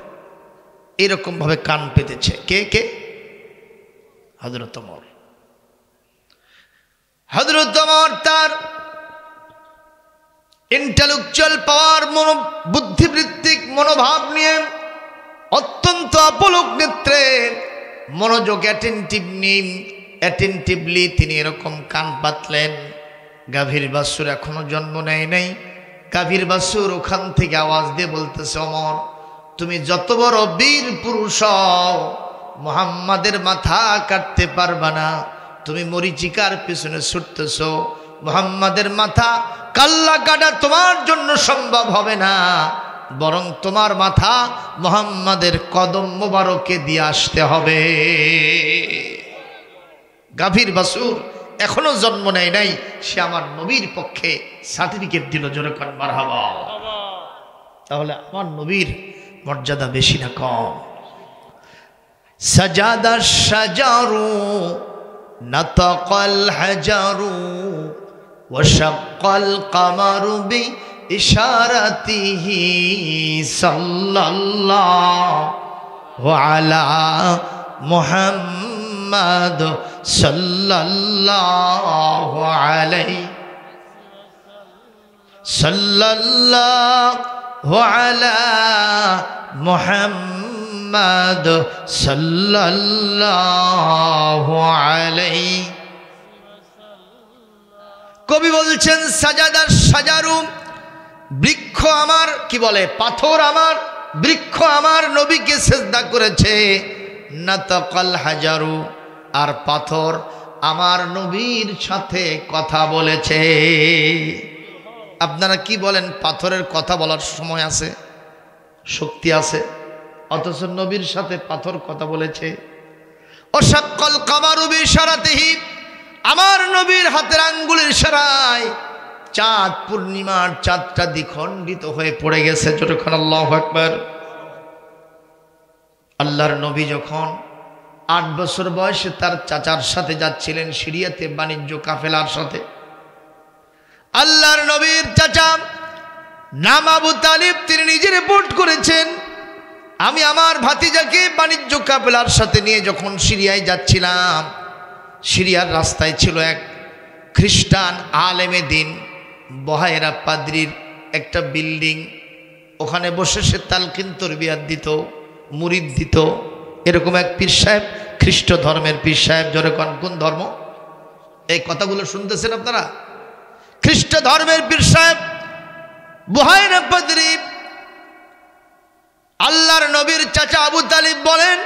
এরকম ভাবে কান পেতেছে। কে কে? হযরত ওমর। হযরত ওমর তার ইন্টেলেকচুয়াল পাওয়ার, বুদ্ধিবৃত্তিক মনোভাব নিয়ে অত্যন্ত আপলক নেত্রে মনোযোগ অ্যাটেন্টিভলি তিনি এরকম কান পাতলেন। গাভীর বাছুর এখনো জন্ম নেয় নাই। গাভীর বাছুর ওখান থেকে আওয়াজ দিয়ে বলতেছে, ওমর তুমি যত বড় বীর পুরুষ হও, মুহাম্মাদের মাথা কাটতে পারবা না। তুমি মরিচিকার পিছনে ছুটতেছ, মুহাম্মাদের মাথা কাল্লা কাটা তোমার জন্য সম্ভব হবে না, বরং তোমার মাথা মুহাম্মাদের কদম মোবারকে দিয়ে আসতে হবে। গাভীর বাছুর এখনো জন্ম নেয় নাই, সে আমার নবীর পক্ষে সার্টিফিকেট দিল। জোরে কর মারহাবা। তাহলে আমার নবীর মর্যাদা বেশি না কম? সাজাদা শাজারু নাতাকাল হাজারু ওয়াশাক্কাল কামারু বি ইশারাতিহি সাল্লাল্লাহু আলা মুহাম্মাদ সাল্লাল্লাহু আলাইহি সাল্লাল্লাহু আলা মুহাম্মাদ সাল্লাল্লাহু আলাইহি। কবি বলছেন, সাজাদার সাজারু, বৃক্ষ আমার, কি বলে, পাথর আমার, বৃক্ষ আমার নবীকে সিজদা করেছে। নাতাকাল হাজারু, আর পাথর আমার নবীর সাথে কথা বলেছে। আপনারা কি বলেন, পাথরের কথা বলার সময় আছে, শক্তি আছে? অথচ নবীর সাথে পাথর কথা বলেছে। ওয়াশাক্কাল কামারু বিইশারাতিহি, আমার নবীর হাতের আঙ্গুলের ইশারায় চাঁদ, পূর্ণিমার চাঁদটা দ্বিখণ্ডিত হয়ে পড়ে গেছে। যতক্ষণ আল্লাহু আকবার। আল্লাহর নবী যখন 8 বছর বয়সে তার চাচার সাথে যাচ্ছিলেন সিরিয়াতে বাণিজ্য কাফেলার সাথে, আল্লাহর নবীর চাচা নাম আবু তালিব, তিনি নিজে রিপোর্ট করেছেন, আমি আমার ভাতিজাকে বাণিজ্য কাফেলার সাথে নিয়ে যখন সিরিয়ায় যাচ্ছিলাম, সিরিয়ার রাস্তায় ছিল এক খ্রিস্টান আলেমে দিন, বহায়রা পাদ্রির একটা বিল্ডিং, ওখানে বসে সে তালকিন তরবিয়াত দিত, মুরিদ দিত। এরকম এক পীর সাহেব, খ্রিস্ট ধর্মের পীর সাহেব। জোরে কোন ধর্ম? এই কথাগুলো শুনতেছেন আপনারা? খ্রিস্ট ধর্মের পীর সাহেব বহায়রা পাদ্রি আল্লাহর নবীর চাচা আবু তালিব বলেন,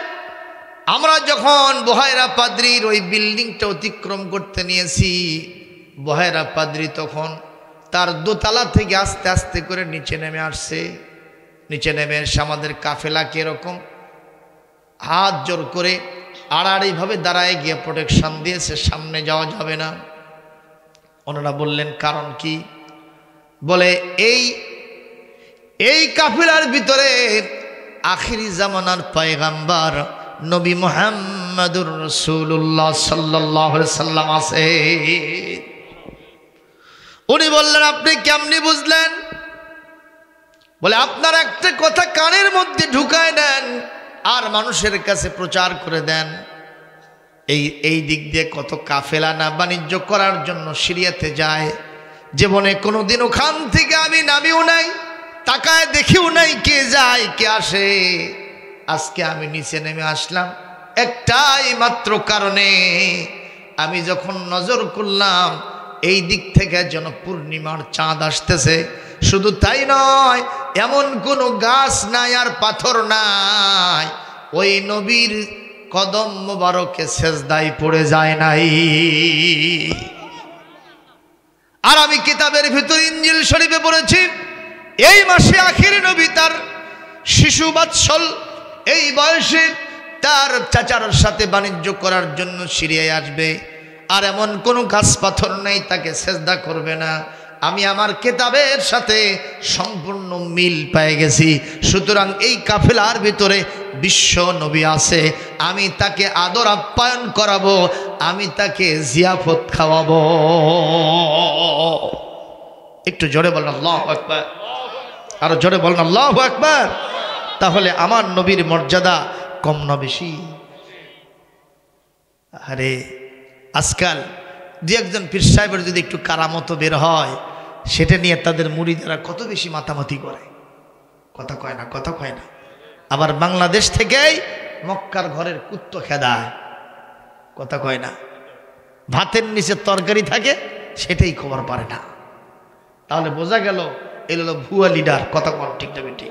আমরা যখন বহেরা পাদ্রির ওই বিল্ডিংটা অতিক্রম করতে নিয়েছি, বহেরা পাদ্রি তখন তার দোতলা থেকে আস্তে আস্তে করে নিচে নেমে আসছে। নিচে নেমে এসে আমাদের কাফেলাকে এরকম হাত জোর করে আড়াআড়িভাবে দাঁড়ায় গিয়ে প্রোটেকশন দিয়েছে, সামনে যাওয়া যাবে না। ওনারা বললেন কারণ কি? বলে এই কাফেলার ভিতরে আখিরি জামানার পয়গাম্বার নবী মুহাম্মদুর রাসূলুল্লাহ সাল্লাল্লাহু আলাইহি সাল্লাম আছে। উনি বললেন আপনি কেমনি বুঝলেন? বলে আপনার একটা কথা কানের মধ্যে ঢুকায় দেন আর মানুষের কাছে প্রচার করে দেন। এই দিক দিয়ে কত কাফেলা না বাণিজ্য করার জন্য সিরিয়াতে যায়, জীবনে কোনোদিন ওখান থেকে আমি নামিও নাই, তাকায় দেখিও নাই কে যায় কে আসে। আজকে আমি নিচে নেমে আসলাম একটাই মাত্র কারণে, আমি যখন নজর করলাম এই দিক থেকে যেন পূর্ণিমার চাঁদ আসতেছে। শুধু তাই নয়, এমন কোনো গাছ নাই আর পাথর নাই ওই নবীর কদম মোবারকে সেজদায় পড়ে যায় নাই। আর আমি কিতাবের ভিতর ইনজিল শরীফে পড়েছি, এই মাসে আখির নবী তার শিশু বাৎসল এই বয়সে তার চাচার সাথে বাণিজ্য করার জন্য সিরিয়ায় আসবে, আর এমন কোনো গাছ পাথর নেই তাকে সেজদা করবে না। আমি আমার কিতাবের সাথে সম্পূর্ণ মিল পেয়ে গেছি। সুতরাং এই কাফেলার ভিতরে বিশ্ব নবী আছে, আমি তাকে আদর আপ্যায়ন করাবো, আমি তাকে জিয়াফত খাওয়াবো। একটু জোরে বলেন আল্লাহু আকবার, আরো জোরে বলেন আল্লাহু আকবার। তাহলে আমার নবীর মর্যাদা কম না বেশি? আরে আজকাল দু একজন পীর সাহেবের যদি একটু কারামত বের হয়, সেটা নিয়ে তাদের মুরিদেরা কত বেশি মাতামাতি করে, কথা কয় না, কথা কয় না। আবার বাংলাদেশ থেকেই মক্কার ঘরের কুত্তো খেদায়, কথা কয় না। ভাতের নিচে তরকারি থাকে সেটাই খবর পারে না। তাহলে বোঝা গেল এগুলো ভুয়া লিডার, কথা কন ঠিক না বেটি?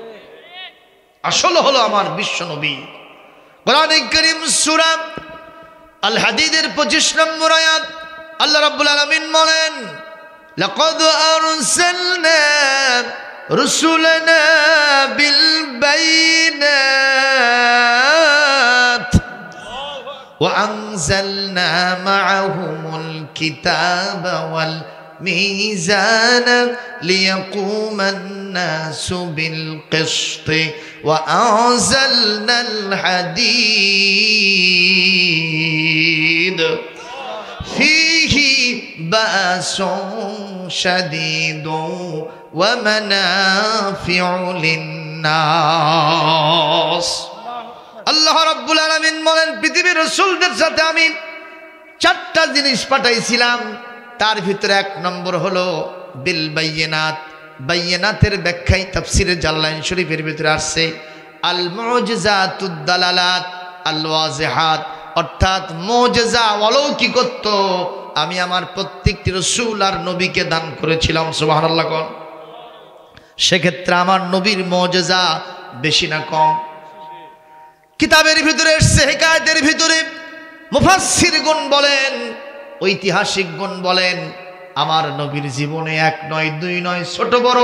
আসল হলো আমার বিশ্ব নবী। কোরআনে কারীম সূরা আল হাদীদের 25 নম্বর আয়াত আল্লাহ রাব্বুল আলামিন বলেন, লাকাদ আরসালনা রুসুলানা বিল বাইনাত ওয়া আনজালনা মাআহুমুল কিতাবা ওয়াল মিজানা লিয়াকুমান নাসু বিল কিসতি ওয়া আনজালনাল হাদীদ ফীহি বাসুন শাদীদুন ওয়া মানাফিউ লিন-নাস। আল্লাহ রাব্বুল আলামিন বলেন, পৃথিবীর রাসূলদের সাথে আমি 4টা জিনিস পাঠাইছিলাম, তার ভিতরে 1 নম্বর হলো বিল বাইয়িনাত। বাইয়িনাতের ব্যাখ্যায় তাফসীরে জালালাইন শরীফের ভিতরে আসছে আল মুজিজাতুদ দালালাত আল ওয়াজিহাত, অর্থাৎ মুজিজা অলৌকিকত্ব আমি আমার প্রত্যেকটি রাসূল আর নবীকে দান করেছিলাম। সুবহানাল্লাহ কোন। সেক্ষেত্রে আমার নবীর মুজিজা বেশি না কম? কিতাবের ভিতরে এসেছে, হিকায়াতের ভিতরে মুফাসসিরগণ বলেন, ঐতিহাসিকগণ বলেন, আমার নবীর জীবনে 1 নয় 2 নয় ছোট বড়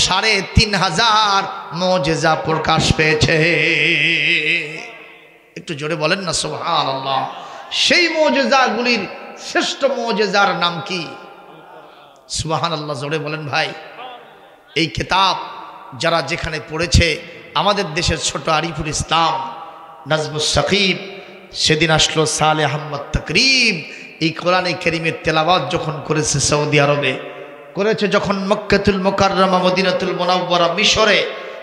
3500 মুজিজা প্রকাশ পেয়েছে। একটু জোরে বলেন না সুবহানাল্লাহ। সেই মুজিজাগুলির শ্রেষ্ঠ মুজিজার নাম কি? সুবহানাল্লাহ, জোরে বলেন ভাই। এই কিতাব যারা যেখানে পড়েছে, আমাদের দেশের ছোট আরিফুল ইসলাম নাজমুস সাকিব, সেদিন আসলো সালেহ আহমদ তাকরিম, এই কোরআনে কারীমের তেলাওয়াত যখন করেছে সৌদি আরবে, করেছে যখন মক্কাতুল মুকাররমা, মদিনাতুল মুনাওয়ারা, মিশরে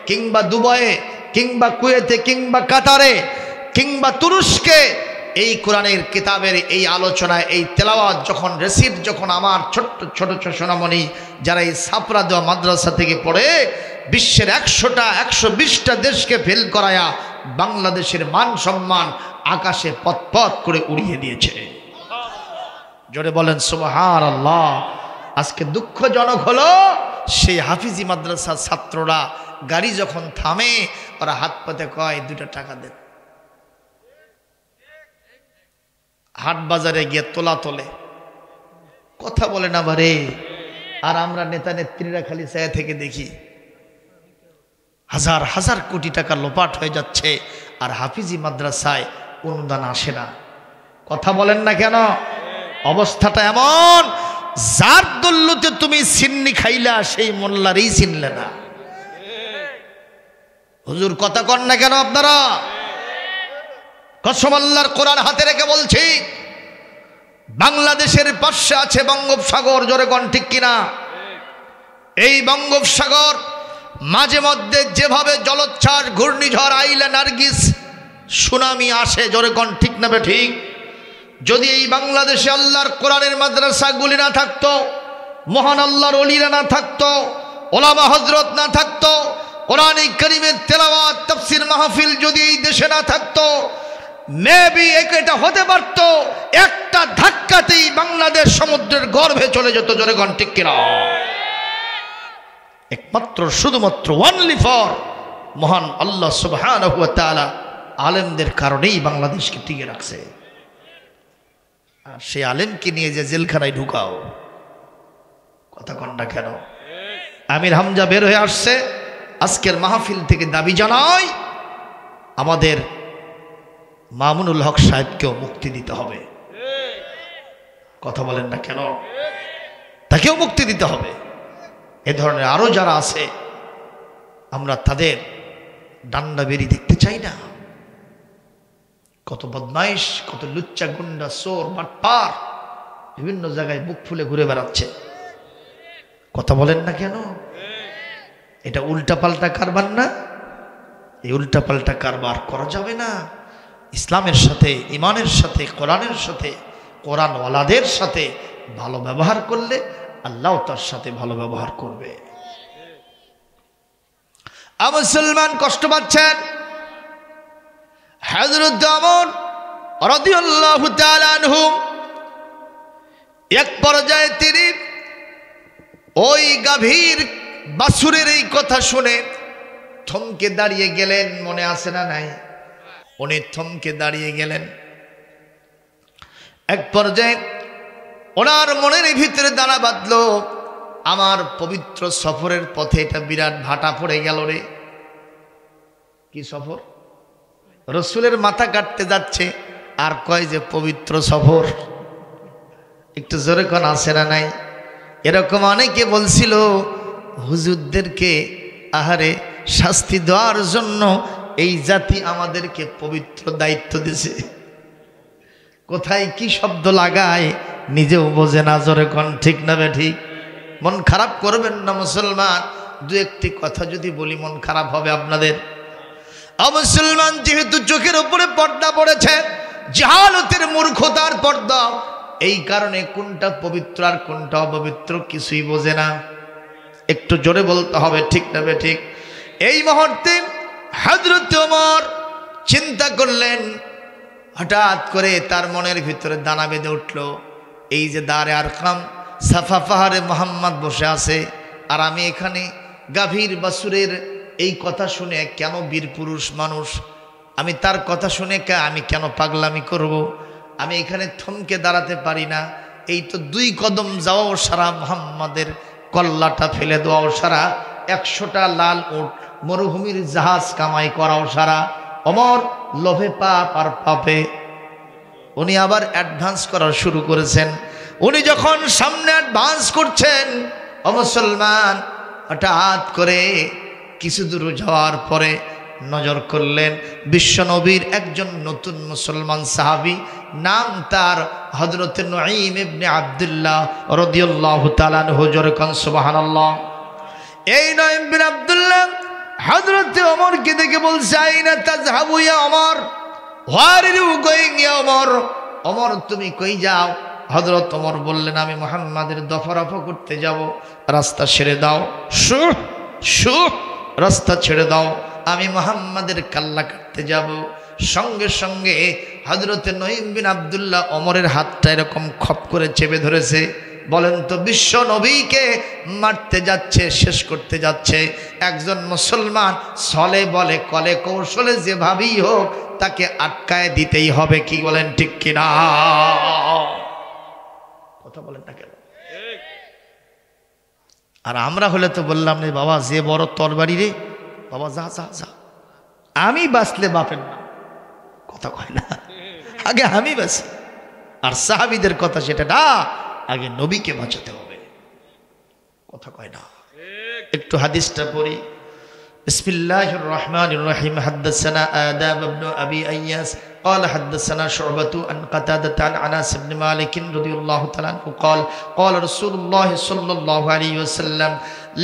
কিংবা দুবাইয়ে কিংবা কুয়েতে কিংবা কাতারে কিংবা তুরস্কে, এই কোরআনের কিতাবের এই আলোচনায় এই তেলাওয়াত যখন রেসিপ্ট যখন আমার ছোট্ট ছোট সোনামণি যারা এই ছাপরা দেওয়া মাদ্রাসা থেকে পড়ে, বিশ্বের 100টা 120টা দেশকে ফেল করায়া বাংলাদেশের মান সম্মান আকাশে পথ করে উড়িয়ে দিয়েছে। জোরে বলেন সুবহানাল্লাহ। আজকে দুঃখজনক হলো সেই হাফিজি মাদ্রাসার ছাত্ররা গাড়ি যখন থামে ওরা হাত পাতে কয় 2টা টাকা দেন। হাট বাজারে গিয়ে তোলা তোলে, কথা বলে না বারে। আর আমরা নেতা নেত্রীরা খালি ছায়া থেকে দেখি, হাজার হাজার কোটি টাকা লোপাট হয়ে যাচ্ছে, আর হাফিজি মাদ্রাসায় অনুদান আসে না। কথা বলেন না কেন? অবস্থাটা এমন, যার দল্লতে তুমি সিন্নি খাইলা সেই মোল্লারই চিনলে না। হুজুর কথা কন না কেন আপনারা? কসম আল্লাহর কোরআন হাতে রেখে বলছি, বাংলাদেশের পাশে আছে বঙ্গোপসাগর, জোরে কোন ঠিক কিনা? এই বঙ্গোপসাগর মাঝে মধ্যে যেভাবে জলোচ্ছ্বাস, ঘূর্ণিঝড়, আইলা, নার্গিস, সুনামি আসে, জোরে কোন ঠিক না বে ঠিক? যদি এই বাংলাদেশে আল্লাহর কোরআনের মাদ্রাসাগুলি না থাকতো, মহান আল্লাহর ওলিরা না থাকতো, ওলামা হযরত না থাকতো, কোরআন কারীমের তেলাওয়াত তাফসীর মাহফিল যদি এই দেশে না থাকতো, মেবি এটা হতে পারত একটা ধাক্কাতেই বাংলাদেশ সমুদ্রের গর্ভে চলে যেত, জোরে কোন ঠিক কিনা? একমাত্র শুধুমাত্র ওনলি ফর মহান আল্লাহ সুবহানাহু ওয়া তাআলা আলেমদের কারণেই বাংলাদেশকে টিকে রাখছে। আর সেই আলেমকে নিয়ে যে জেলখানায় ঢুকাও, কথা কন না কেন? আমির হামজা বের হয়ে আসছে, আজকের মাহফিল থেকে দাবি জানাই আমাদের মামুনুল হক সাহেবকেও মুক্তি দিতে হবে। কথা বলেন না কেন? তাকেও মুক্তি দিতে হবে। এ ধরনের আরো যারা আছে আমরা তাদের ডান্ডা বেরি দেখতে চাই না। কত বদমাইশ, কত লুচ্চা, গুন্ডা, চোর, বাটপার বিভিন্ন জায়গায় বুক ফুলে ঘুরে বেড়াচ্ছে। কথা বলেন না কেন? এটা উল্টাপাল্টা কারবার না? এই উল্টাপাল্টা কারবার করা যাবে না। ইসলামের সাথে, ইমানের সাথে, কোরআনের সাথে, কোরআনওয়ালাদের সাথে ভালো ব্যবহার করলে আল্লাহ তার সাথে ভালো ব্যবহার করবে। মুসলমান কষ্ট পাচ্ছেন। হযরত ওমর রাদিয়াল্লাহু তাআলা আনহু এক পর্যায়ে তিনি ওই গাভীর বাছুরের এই কথা শুনে থমকে দাঁড়িয়ে গেলেন। মনে আছে না নাই? উনি থমকে দাঁড়িয়ে গেলেন। এক পর্যায়ে ওনার মনের ভিতরে দানা বাঁধলো, আমার পবিত্র সফরের পথে এটা বিরাট ভাটা পড়ে গেল রে। কি সফর? রসুলের মাথা কাটতে যাচ্ছে আর কয় যে পবিত্র সফর। একটু জোরে কোন আছে না নাই? এরকম অনেকে বলছিল হুজুরদেরকে আহারে শাস্তি দেওয়ার জন্য এই জাতি আমাদেরকে পবিত্র দায়িত্ব দিয়েছে। কোথায় কি শব্দ লাগায় নিজেও বোঝে না, জোরে কোন ঠিক না বে ঠিক? মন খারাপ করবেন না মুসলমান, দু একটি কথা যদি বলি মন খারাপ হবে আপনাদের। মুসলমান যেহেতু চোখের উপরে পর্দা পড়েছে, জাহালতের মূর্খতার পর্দা, এই কারণে কোনটা পবিত্র আর কোনটা অপবিত্র কিছুই বোঝে না। একটু জোরে বলতে হবে, ঠিক না বে ঠিক? এই মুহূর্তে হযরত ওমর চিন্তা করলেন, হঠাৎ করে তার মনের ভিতরে দানা বেঁধে উঠল, এই যে দারে আরকাম সাফা পাহাড়ে মোহাম্মদ বসে আছে, আর আমি এখানে গাভীর বাছুরের এই কথা শুনে কেন বীর পুরুষ মানুষ, আমি তার কথা শুনে আমি কেন পাগলামি করব? আমি এখানে থমকে দাঁড়াতে পারি না। এই তো 2 কদম যাওয়াও সারা মোহাম্মদের কল্লাটা ফেলে দেওয়াও সারা, 100টা লাল উট মরুভূমির জাহাজ কামাই করাও সারা। ওমর লোভে পাপ আর পাপে উনি আবার অ্যাডভান্স করা শুরু করেছেন। উনি যখন সামনে অ্যাডভান্স করছেন, ও মুসলমান হঠাৎ করে কিছু দূর যাওয়ার পরে নজর করলেন বিশ্বনবীর একজন নতুন মুসলমান সাহাবী, নাম তার হযরত নুঈম ইবনে আব্দুল্লাহ রাদিয়াল্লাহু তাআলা আনহু। জোরে কোন সুবহানাল্লাহ। এই নুঈম বিন আব্দুল্লাহ হযরত ওমরকে দেখে বলছে, আইনা তাযহাবু ইয়া ওমর, হোয়ার আর ইউ গোয়িং ইয়া ওমর? ওমর তুমি কই যাও? হযরত ওমর বললেন, আমি মুহাম্মাদের দফারফা করতে যাব, রাস্তা ছেড়ে দাও। শু রাস্তা ছেড়ে দাও, আমি মুহাম্মাদের কাল্লা কাটতে যাব। সঙ্গে সঙ্গে হযরত নুঈম বিন আব্দুল্লাহ ওমরের হাতটা এরকম খপ করে চেপে ধরেছে। বলেন তো বিশ্ব নবীকে মারতে যাচ্ছে, শেষ করতে যাচ্ছে একজন মুসলমান, ছলে বলে কলে কৌশলে যেভাবেই হোক তাকে আটকায় দিতেই হবে। কি বলেন ঠিক কিনা? কথা বলেন না কেন? আর আমরা হলে তো বললাম রে বাবা, যে বড় তরবারি রে বাবা, যা যা যা, আমি বাঁচলে বাপের না। কথা কয় না, আগে আমি বাঁচি। আর সাহাবীদের কথা সেটা না, আগে নবীকে বাঁচাতে হবে। কথা কয় না। একটু হাদিসটা পড়ি। বিসমিল্লাহির রহমানির রহিম। হাদাসানা আদাব ইবনে আবি আইয়াস قال حدثنا شعبة عن قتادة عن أنس بن مالك رضي الله تعالى عنه قال قال رسول الله صلى الله عليه وسلم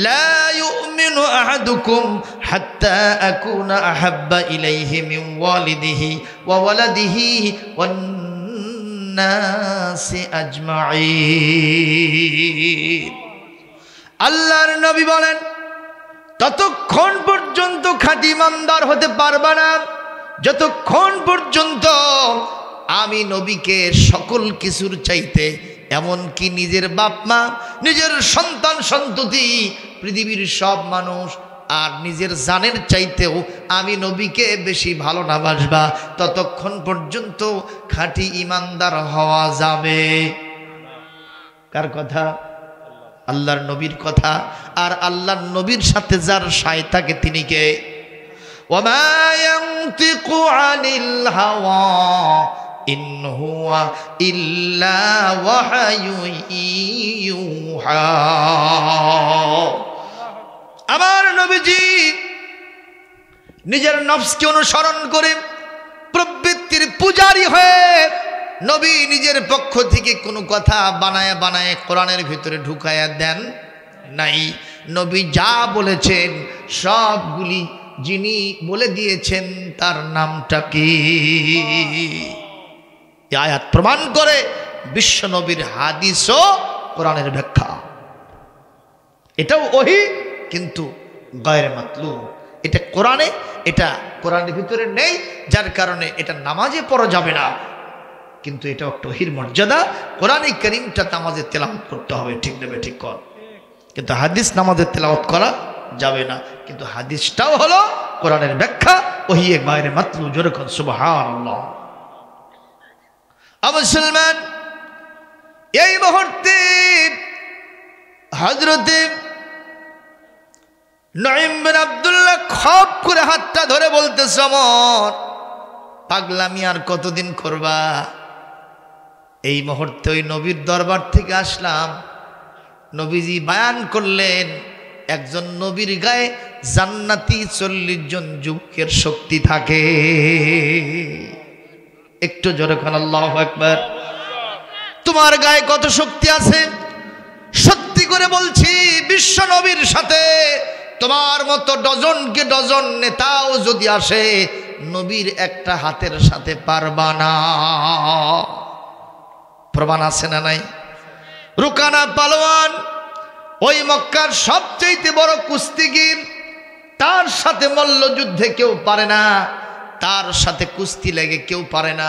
لا يؤمن أحدكم حتى أكون أحب إليه من والده وولده والناس أجمعين। আল্লাহর নবী বলেন, ততক্ষণ পর্যন্ত খাঁটি ইমানদার হতে পারবা না যতক্ষণ পর্যন্ত আমি নবীকে সকল কিছুর চাইতে, এমনকি নিজের বাপ মা, নিজের সন্তান সন্ততি, পৃথিবীর সব মানুষ আর নিজের জানের চাইতেও আমি নবীকে বেশি ভালো না বাসবা, ততক্ষণ পর্যন্ত খাঁটি ইমানদার হওয়া যাবে। কার কথা? আল্লাহর নবীর কথা। আর আল্লাহর নবীর সাথে যার সায় থাকে তিনি কে? ওয়ামা ইয়ানতিকু আনিল হাওয়া ইন হুয়া ইল্লা ওয়াহয়ু ইউহা। আমার নবীজি নিজের নফসকে অনুসরণ করে প্রবৃত্তির পূজারী হয়ে নবী নিজের পক্ষ থেকে কোনো কথা বানায় বানায় কোরআনের ভিতরে ঢুকায়া দেন নাই। নবী যা বলেছেন সবগুলি যিনি বলে দিয়েছেন তার নামটা কি? এই আয়াত প্রমাণ করে বিশ্ব নবীর হাদিসও কোরআনের ব্যাখ্যা। এটাও ওহী, কিন্তু গায়রে মাতলুব। এটা কোরআনে, এটা কোরআনের ভিতরে নেই, যার কারণে এটা নামাজে পড়া যাবে না, কিন্তু এটা একটা ওহীর মর্যাদা। কোরআনে কারীমটা নামাজে তেলাওয়াত করতে হবে, ঠিক নেবে ঠিক কর, কিন্তু হাদিস নামাজে তেলাওয়াত করা যাবে না। কিন্তু হাদিসটাও হলো কোরআনের ব্যাখ্যা, ওহী গায়রে মাতলুব। জোরে কোন সুবহানাল্লাহ। মুসলমান, এই মুহূর্তে হযরতে নঈম বিন আব্দুল্লাহ খপ করে হাতটা ধরে বলতেছে, আমার পাগলামি আর কতদিন করবা? এই মুহূর্তে ওই নবীর দরবার থেকে আসলাম, নবীজি বয়ান করলেন একজন নবীর গায়ে জান্নাতি 40 জন যুবকের শক্তি থাকে। একটু জোরে বলেন আল্লাহু আকবার। তোমার গায়ে কত শক্তি আছে? সত্যি করে বলছি, বিশ্ব নবীর সাথে তোমার মতো ডজনকে ডজন নেতাও যদি আসে, নবীর একটা হাতের সাথে পারবা না। প্রমাণ আছে না নাই? রুকানা পালোয়ান, ওই মক্কার সবচেয়ে বড় কুস্তিগির, তার সাথে মল্লযুদ্ধে কেউ পারে না, তার সাথে কুস্তি লেগে কেউ পারে না।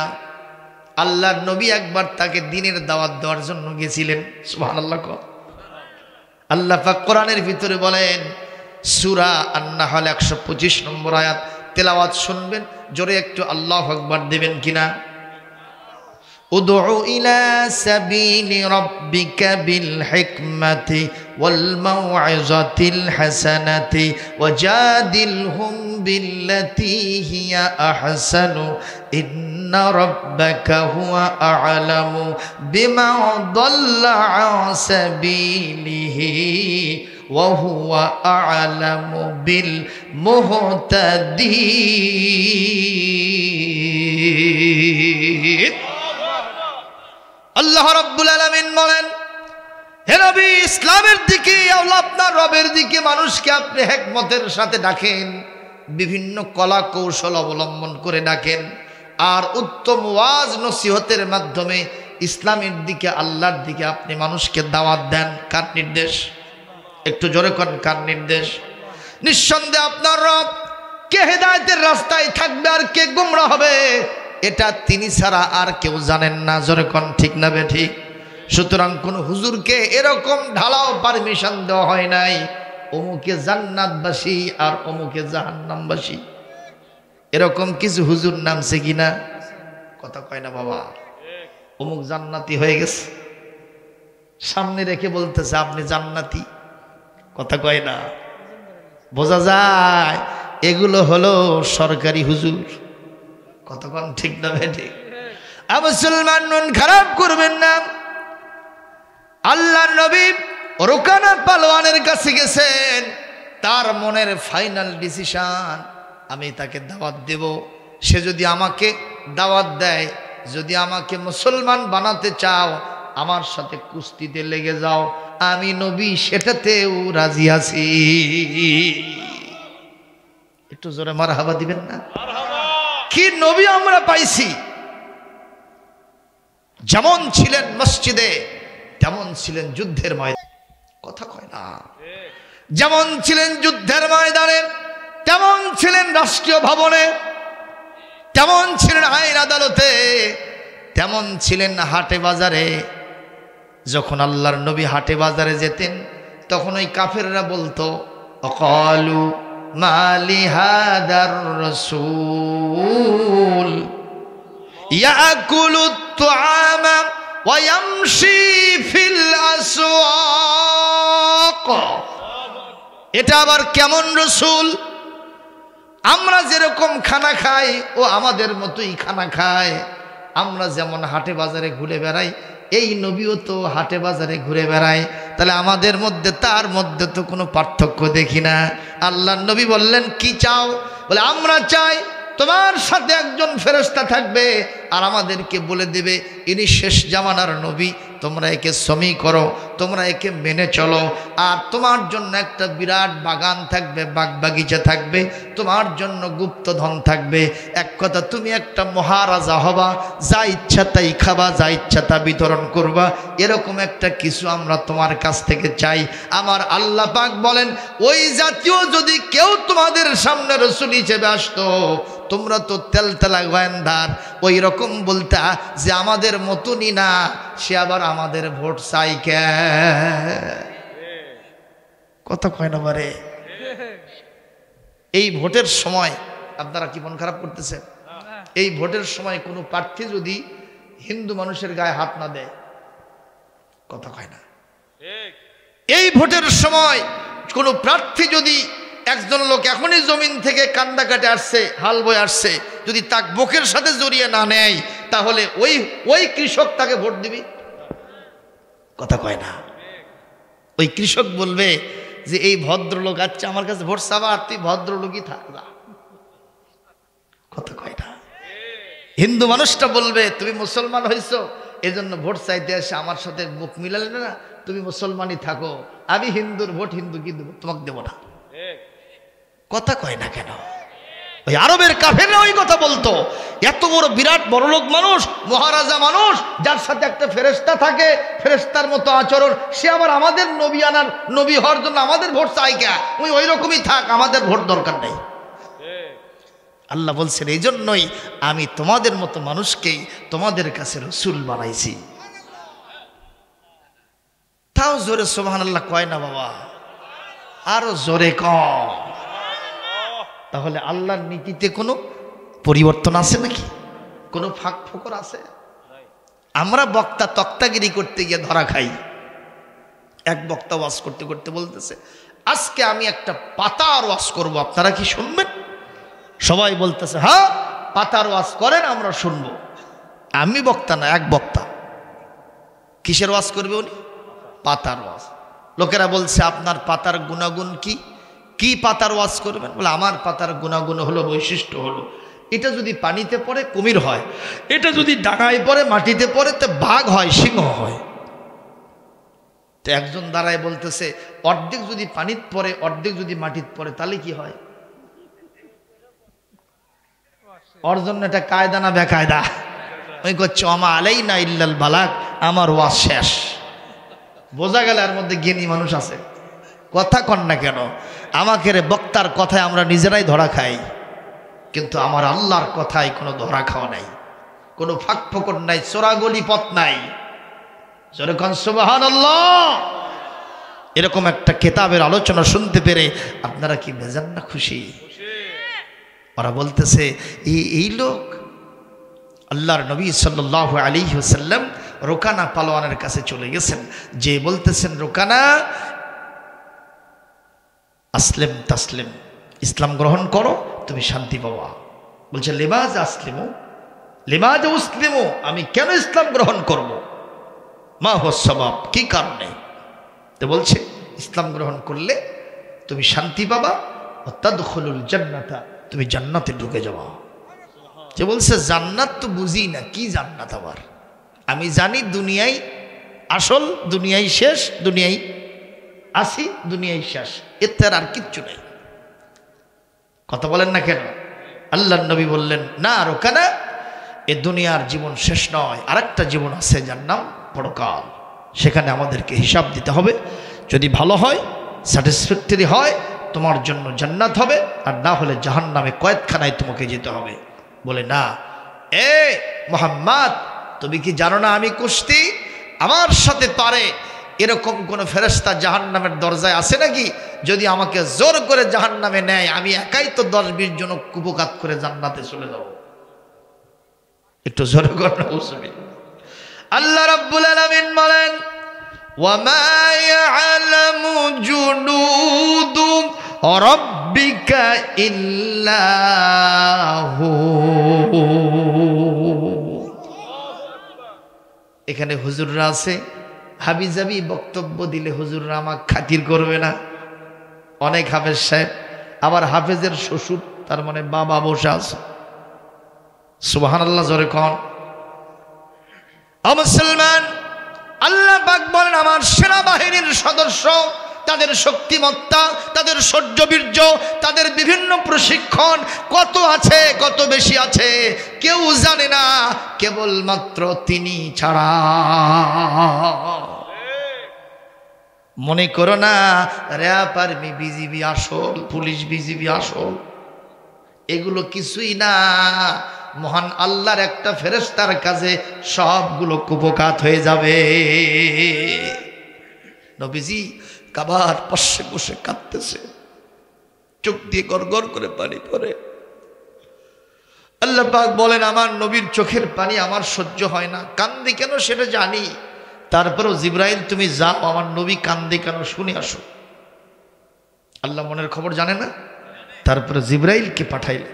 আল্লাহর নবী একবার তাকে দ্বীনের দাওয়াত দেওয়ার জন্য গেছিলেন। সুবহানাল্লাহ। আল্লাহ পাক কোরআনের ভিতরে বলেন, সূরা আন-নাহল 125 নম্বর আয়াত তেলাওয়াত শুনবেন, জোরে একটু আল্লাহু আকবার দিবেন কিনা? উদউ ইলা সাবিলি রাব্বিকা বিল হিকমাতি ওয়াল মাউইযাতিল হাসানাতি ওয়াজাদিলহুম বিল্লাতী হিয়া আহসানু ইন্না রাব্বাকা হুয়া আ'লামু বিমা দাল্লা আন সাবিলিহি ওয়া হুয়া আ'লামু বিল মুহতাদিন। আল্লাহ রাব্বুল আলামিন বলেন, হে নবী, ইসলামের দিকে, আপনার রবের দিকে মানুষকে আপনি হিকমতের সাথে ডাকেন, বিভিন্ন কলা কৌশল অবলম্বন করে ডাকেন, আর উত্তম ওয়াজ নসিহতের মাধ্যমে ইসলামের দিকে, আল্লাহর দিকে আপনি মানুষকে দাওয়াত দেন। কার নির্দেশ? একটু জোরে করেন, কার নির্দেশ? নিঃসন্দেহে আপনার রব কে হেদায়েতের রাস্তায় থাকবে আর কে গোমরা হবে, এটা তিনি ছাড়া আর কেউ জানেন না। জোরে কোন ঠিক না বেঠিক? সুতরাং কোন হুজুরকে এরকম ঢালাও পারমিশন দেওয়া হয় নাই অমুকে জান্নাতবাসী আর অমুকে জাহান্নামবাসী। এরকম কিছু হুজুর নামছে কিনা? কথা কয় না বাবা। অমুক জান্নাতি হয়ে গেছে, সামনে রেখে বলতেছে আপনি জান্নাতি। কথা কয় না, বোঝা যায় এগুলো হলো সরকারি হুজুর। কতক্ষণ ঠিক না বেঠে? মুসলমান মন খারাপ করবেন না। আল্লাহর নবী রুকানা পালোয়ানের কাছে গেছেন, তার মনের ফাইনাল ডিসিশন আমি তাকে দাওয়াত দেব। সে যদি আমাকে দাওয়াত দেয়, যদি আমাকে মুসলমান বানাতে চাও আমার সাথে কুস্তিতে লেগে যাও, আমি নবী সেটাতেও রাজি আছি। একটু জোরে মারহাবা দিবেন না? কি নবী আমরা পাইছি! যেমন ছিলেন মসজিদে তেমন ছিলেন যুদ্ধের ময়দানে। কথা কয় না। যেমন ছিলেন যুদ্ধের ময়দানে তেমন ছিলেন রাষ্ট্রীয় ভবনে, তেমন ছিলেন আইন আদালতে, তেমন ছিলেন হাটে বাজারে। যখন আল্লাহর নবী হাটে বাজারে যেতেন তখন ওই কাফেররা বলতো অকালু মালি হাদার রাসূল ইয়াকুলু তুআমা ওয়া ইয়ামশি ফিল আসওয়াক। এটা আবার কেমন রাসূল? আমরা যেরকম খানা খাই ও আমাদের মতোই খানা খায়। আমরা যেমন হাটে বাজারে ঘুরে বেড়াই এই নবীও তো হাটে বাজারে ঘুরে বেড়ায়। তাহলে আমাদের মধ্যে তার মধ্যে তো কোনো পার্থক্য দেখি না। আল্লাহর নবী বললেন কি চাও? বলে আমরা চাই তোমার সাথে একজন ফেরেশতা থাকবে আর আমাদেরকে বলে দেবে ইনি শেষ জামানার নবী, তোমরা একে সমী করো, তোমরা একে মেনে চলো। আর তোমার জন্য একটা বিরাট বাগান থাকবে, বাগ বাগিচা থাকবে, তোমার জন্য গুপ্তধন থাকবে। এক কথা তুমি একটা মহারাজা হবা, যা ইচ্ছা তাই খাবা, যা ইচ্ছা তা বিতরণ করবা। এরকম একটা কিছু আমরা তোমার কাছ থেকে চাই। আমার আল্লাহ পাক বলেন ওই জাতীয় যদি কেউ তোমাদের সামনে রাসূল হিসেবে আসতো তোমরা তো তেলতেলা গোয়েন্দার ওই রকম বলতা যে আমাদের মতনই না, সে আবার আমাদের ভোট চাই কে। কথা কয় না বারে? এই ভোটের সময় আপনারা কি মন খারাপ করতেছেন? এই ভোটের সময় কোনো প্রার্থী যদি হিন্দু মানুষের গায়ে হাত না দেয়, কথা কয় না। এই ভোটের সময় কোনো প্রার্থী যদি একজন লোক এখনই জমিন থেকে কান্দা কাটে আসছে, হাল বয়ে আসছে, যদি তাক বুকের সাথে জড়িয়ে না নেয় তাহলে ওই কৃষক তাকে ভোট দিবি? কথা কয় না। ওই কৃষক বলবে যে এই ভদ্রলোক আচ্ছা আমার কাছে ভোট চাবা আর তুই ভদ্রলোকই থাক না। কথা কয় না। হিন্দু মানুষটা বলবে তুমি মুসলমান হইছো এজন্য ভোট চাইতে এসে আমার সাথে মুখ মিলালে না, তুমি মুসলমানই থাকো, আমি হিন্দুর ভোট হিন্দুকে দেবো, তোমাকে দেবো না। কথা কয় না কেন? ওই আরবের কাফেররা ওই কথা বলতো। এত বড় বিরাট বড়লোক মানুষ, মহারাজা মানুষ, যার সাথে একটা ফেরেশতা থাকে, ফেরেশতার মতো আচরণ, সে আবার আমাদের নবী আনার নবী হওয়ার জন্য আমাদের ভোট চাই কে? ওই রকমই থাক, আমাদের ভোট দরকার নেই। আল্লাহ বলছেন এই জন্যই আমি তোমাদের মতো মানুষকেই তোমাদের কাছে রাসূল বানাইছি। তাও জোরে সুবহানাল্লাহ কয় না বাবা? আরো জোরে কম। তাহলে আল্লাহর নীতিতে কোনো পরিবর্তন আছে নাকি? কোনো ফাঁক ফোকর আছে? আমরা বক্তা তক্তাগিরি করতে গিয়ে ধরা খাই। এক বক্তা ওয়াজ করতে করতে বলতেছে আজকে আমি একটা পাতার ওয়াজ করব, আপনারা কি শুনবেন? সবাই বলতেছে হ্যাঁ পাতার ওয়াজ করেন, আমরা শুনবো। আমি বক্তা না, এক বক্তা। কিসের ওয়াজ করবে উনি? পাতার ওয়াজ। লোকেরা বলছে আপনার পাতার গুণাগুণ কি? কি পাতার ওয়াজ করবেন? বলে আমার পাতার গুণাগুণ হলো, বৈশিষ্ট্য হলো এটা যদি পানিতে পড়ে কুমির হয়, এটা যদি ডাঙায় পড়ে মাটিতে পড়ে তো বাঘ হয়, সিংহ হয়। তো একজন দাঁড়ায় বলতেছে অর্ধেক যদি পানিতে পড়ে অর্ধেক যদি মাটিতে পড়ে তাহলে কি হয়? ওর জন্য এটা কায়দা না বেকায়দা? ওই করছে আমা আলাইনা ইল্লাল বালাগ, আমার ওয়াজ শেষ। বোঝা গেল এর মধ্যে জ্ঞানী মানুষ আছে। কথা কন না কেন? আমাকে রে বক্তার কথায় আমরা নিজেরাই ধরা খাই, কিন্তু আমার আল্লাহর কথায় কোনো ধরা খাওয়া নাই, কোনো ফাঁক ফোকর নাই, চোরাগলি পথ নাই। জোরে কোন সুবহানাল্লাহ। এরকম একটা কিতাবের আলোচনা শুনতে পেরে আপনারা কি বেজান না খুশি? ওরা বলতেছে এই লোক আল্লাহর নবী সাল্লাল্লাহু আলাইহি ওয়াসাল্লাম রোকানা পালোয়ানের কাছে চলে গেছেন, যে বলতেছেন রোকানা আসলেম তাসলিম, ইসলাম গ্রহণ করো তুমি শান্তি পাবা। বলছে লিমাজ আসলিমু লিমাজ উসলিমু, আমি কেন ইসলাম গ্রহণ করব, মা হুয়া সবাব, কি কারণে? তো বলছে ইসলাম গ্রহণ করলে তুমি শান্তি পাবা, তাদখুলুল জান্নাতা, তুমি জান্নাতে ঢুকে যাবা। যে বলছে জান্নাত তো বুঝি না, কি জান্নাত আবার? আমি জানি দুনিয়ায় আসল, দুনিয়ায় শেষ, দুনিয়ায় আসি, দুনিয়ায় শেষ, এর আর কিচ্ছু নেই। কথা বলেন না কেন? আল্লাহর নবী বললেন না রোকানা, এ দুনিয়ার জীবন শেষ নয়, আরেকটা জীবন আছে যার নাম পরকাল। সেখানে আমাদেরকে হিসাব দিতে হবে। যদি ভালো হয়, স্যাটিসফ্যাক্টরি হয়, তোমার জন্য জান্নাত হবে, আর না হলে জাহান্নামে কয়েদখানায় তোমাকে যেতে হবে। বলে না এ মুহাম্মদ, তুমি কি জানো না আমি কুস্তি? আমার সাথে পারে এরকম কোন ফেরেশতা জাহান্নামের দরজায় আছে নাকি? যদি আমাকে জোর করে জাহান্নামে নেয়, আমি একাই তো 10-20 জন কুপকাত করে জান্নাতে চলে যাব। একটু জোর করে বলবেন। আল্লাহ রাব্বুল আলামিন বলেন ওয়ামা ইয়ালামু জুনুদু রাব্বিকা ইল্লা হু। এখানে হুজুররা আছে, হাবিজাবি বক্তব্য দিলে হুজুররা আমাকে খাতির করবে না। অনেক হাফেজ সাহেব, আবার হাফেজের শ্বশুর তার মানে বাবা বসে আছে। সুবহানাল্লাহ, জোরে কোন। ও মুসলমান, আল্লাহ পাক বলেন আমার সেনাবাহিনীর সদস্য, তাদের শক্তিমত্তা, তাদের শৌর্যবীর্য, তাদের বিভিন্ন প্রশিক্ষণ কত আছে, কত বেশি আছে কেউ জানে না, কেবলমাত্র তিনি ছাড়া। মনে করো না র‍্যাব আর্মি বিজিবি আসল, পুলিশ বিজিবি আসল, এগুলো কিছুই না। মহান আল্লাহর একটা ফেরেশতার কাছে সবগুলো কুপকাত হয়ে যাবে। নবীজি কাবার পাশে বসে কাঁদতেছে, চোখ দিয়ে গড়গড় করে পানি পড়ে। আল্লাহ পাক বলেন আমার নবীর চোখের পানি আমার সহ্য হয় না। কান্দি কেন সেটা জানি, তারপরেও জিবরাইল তুমি যাও আমার নবী কান্দে কেন শুনে আসো। আল্লাহ মনের খবর জানে না। তারপরে জিবরাইলকে পাঠাইলেন।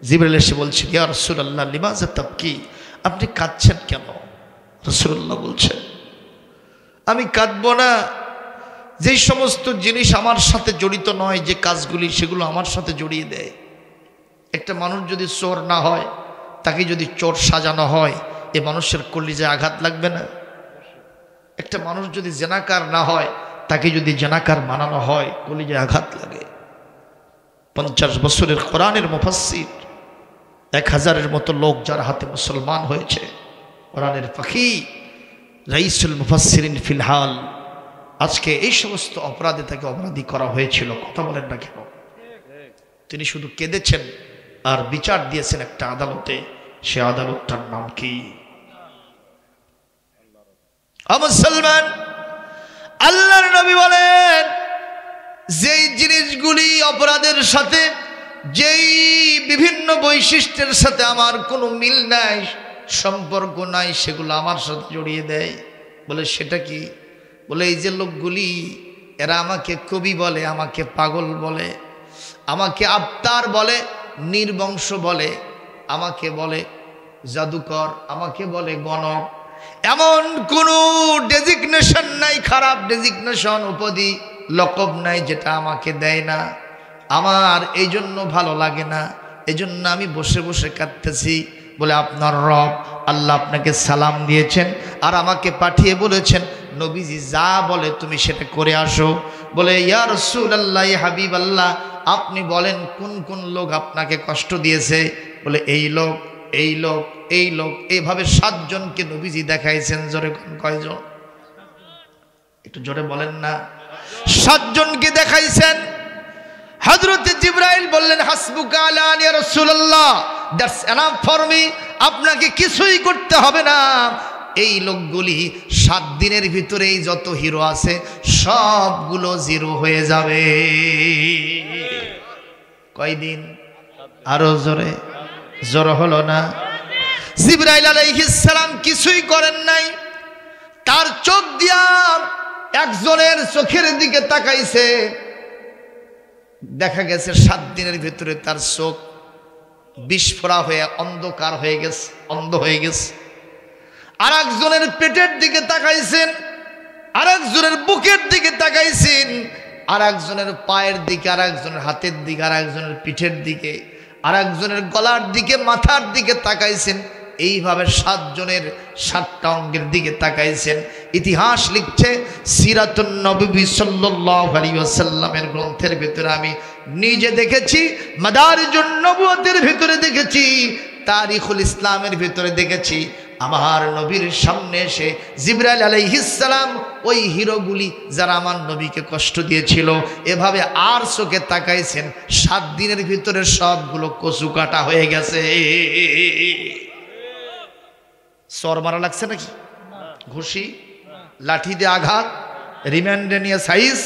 জিবরাইল এসে বলছেন ইয়া রাসূলুল্লাহ লিমাযা তাবকি, আপনি কাঁদছেন কেন? রাসূলুল্লাহ বলছেন আমি কাঁদবো না, যেই সমস্ত জিনিস আমার সাথে জড়িত নয়, যে কাজগুলি সেগুলো আমার সাথে জড়িয়ে দেয়। একটা মানুষ যদি চোর না হয়, তাকে যদি চোর সাজানো হয়, এ মানুষের কলিজায় আঘাত লাগবে না? একটা মানুষ যদি জেনাকার না হয়, তাকে যদি জেনাকার বানানো হয়, কলিজায় আঘাত লাগে। 50 বছরের কোরআনের মুফাসসির, 1000-এর মতো লোক যার হাতে মুসলমান হয়েছে, কোরআনের পাখি রাইসুল মুফাসসিরিন ফিলহাল, আজকে এই সমস্ত অপরাধে তাকে অপরাধী করা হয়েছিল। কথা বলেন না কেন? তিনি শুধু কেঁদেছেন আর বিচার দিয়েছেন একটা আদালতে। সে আদালতটার নাম কি? মুসলমান, আল্লাহর নবী বলেন যেই জিনিসগুলি অপরাধের সাথে, যেই বিভিন্ন বৈশিষ্ট্যের সাথে আমার কোনো মিল নাই, সম্পর্ক নাই, সেগুলো আমার সাথে জড়িয়ে দেয়। বলে সেটা কি? বলে এই যে লোকগুলি, এরা আমাকে কবি বলে, আমাকে পাগল বলে, আমাকে আবতার বলে, নির্বংশ বলে, আমাকে বলে জাদুকর, আমাকে বলে গণক। এমন কোনো ডেজিগনেশন নাই, খারাপ ডেজিগনেশন, উপাধি, লকব নাই যেটা আমাকে দেয় না। আমার এই জন্য ভালো লাগে না, এই জন্য আমি বসে বসে কাঁদতেছি। বলে আপনার রব আল্লাহ আপনাকে সালাম দিয়েছেন আর আমাকে পাঠিয়ে বলেছেন নবীজি যা বলে তুমি সেটা করে আসো। বলে ইয়া রাসূলুল্লাহ, ইয়া হাবিবাল্লাহ, আপনি বলেন কোন কোন লোক আপনাকে কষ্ট দিয়েছে? বলে এই লোক, এই লোক, এই লোক, এইভাবে 7 জনকে নবীজি দেখাইছেন। জোরে কয়জন? একটু জোরে বলেন না। 7 জনকে দেখাইছেন। হযরত জিবরাইল বললেন হাসবুকা আলান ইয়া রাসূলুল্লাহ, দ্যাটস এনাফ ফর মি, আপনাকে কিছুই করতে হবে না। এই লোকগুলি 7 দিনের ভিতরেই যত হিরো আছে সবগুলো জিরো হয়ে যাবে। কয়দিন? আরো জোরে, জোর হলো না? জিবরাইল আলাইহিস সালাম কিছুই করেন নাই, তার চোখ দিয়া একজনের চোখের দিকে তাকাইছে, দেখা গেছে 7 দিনের ভিতরে তার চোখ বিস্ফোরা হয়ে অন্ধকার হয়ে গেছে, অন্ধ হয়ে গেছে। আর একজনের পেটের দিকে তাকাইছেন, আর একজনের বুকের দিকে তাকাইছেন, আর একজনের পায়ের দিকে, আর একজনের হাতের দিকে, আর একজনের পিঠের দিকে, আর একজনের গলার দিকে, মাথার দিকে তাকাইছেন। এইভাবে 7 জনের 7টা অঙ্গের দিকে তাকাইছেন। ইতিহাস লিখছে সিরাতুন নবী সাল্লাল্লাহু আলাইহি ওয়াসাল্লামের গ্রন্থের ভিতরে আমি নিজে দেখেছি, মাদারিজুন নবুয়তের ভিতরে দেখেছি, তারিখুল ইসলামের ভিতরে দেখেছি। আমার নবীর সামনে এসে জিবরাইল আলাইহিস সালাম ওই হিরোগুলি যারা আমার নবীকে কষ্ট দিয়েছিল এভাবে আর চোখে তাকাইছেন, 7 দিনের ভিতরে সবগুলো কচু কাটা হয়ে গেছে। সর মারা লাগছে নাকি? ঘুষি, লাঠি দিয়ে আঘাত, রিমান্ডে নিয়ে সাইজ,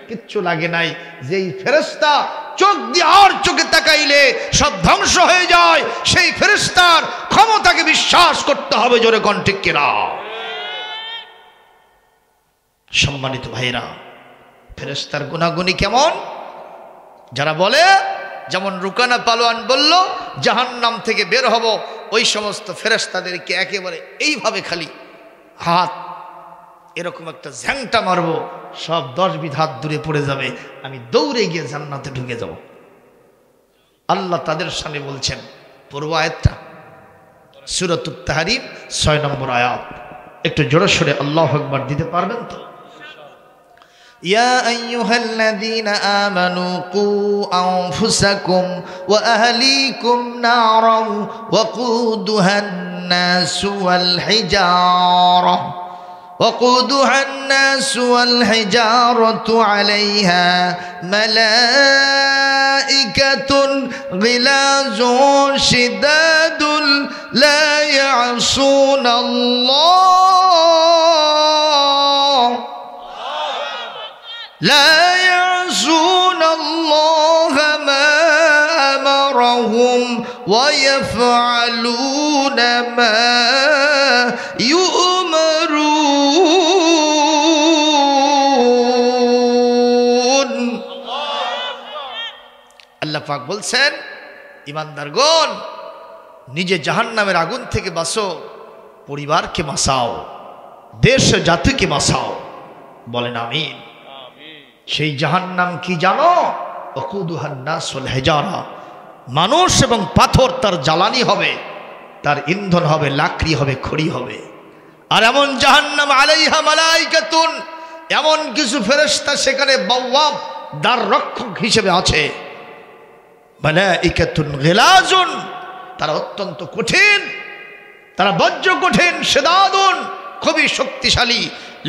কিচ্ছু লাগে নাই। যেই ফেরেশতা চোখ দিয়ে আর চোখে তাকাইলে সব ধ্বংস হয়ে যায়, সেই ফেরেশতার ক্ষমতাকে বিশ্বাস করতে হবে। জোরে কোন ঠিক কিনা? সম্মানিত ভাইরা, ফেরেশতার গুণাগুণী কেমন? যারা বলে, যেমন রুকানা পালোয়ান বলল জাহান্নাম থেকে বের হব, ওই সমস্ত ফেরেশতাদেরকে একেবারে এইভাবে খালি হাত এরকম একটা ঝ্যাংটা মারবো, সব 10 বিধ হাত দূরে পড়ে যাবে, আমি দৌড়ে গিয়ে জান্নাতে ঢুকে যাব। আল্লাহ তাদের সামনে বলছেন, পূর্ব আয়াতটা সূরাতুত তাহরিম 6 নম্বর আয়াত, একটু জোরে সোরে আল্লাহু আকবার দিতে পারবেন তো? يا أيها الذين آمنوا قوا أنفسكم وأهليكم نارا وقودها الناس والحجارة عليها ملائكة غلاظ شداد لا يعصون الله ما أمرهم ويفعلون ما يؤمرون। আল্লাহ পাক বলছেন, ইমানদারগণ নিজে জাহান্নামের আগুন থেকে বাঁচো, পরিবারকে বাঁচাও, দেশ জাতিকে বাঁচাও। বলেন আমিন। সেই জাহান্নাম কি জানো? ওয়াকুদুহান নাস ওয়াল হিজারা, মানুষ এবং পাথর তার জ্বালানি হবে, তার ইন্ধন হবে, লাকড়ি হবে, খড়ি হবে। আর এমন জাহান্নাম আলাইহা মালাইকাতুন, এমন কিছু ফেরেশতা সেখানে বাওয়াব দ্বার রক্ষক হিসেবে আছে। মালাইকাতুন গিলাজুন, তারা অত্যন্ত কঠিন, তারা বজ্র কঠিন, শিদাদুন, খুবই শক্তিশালী।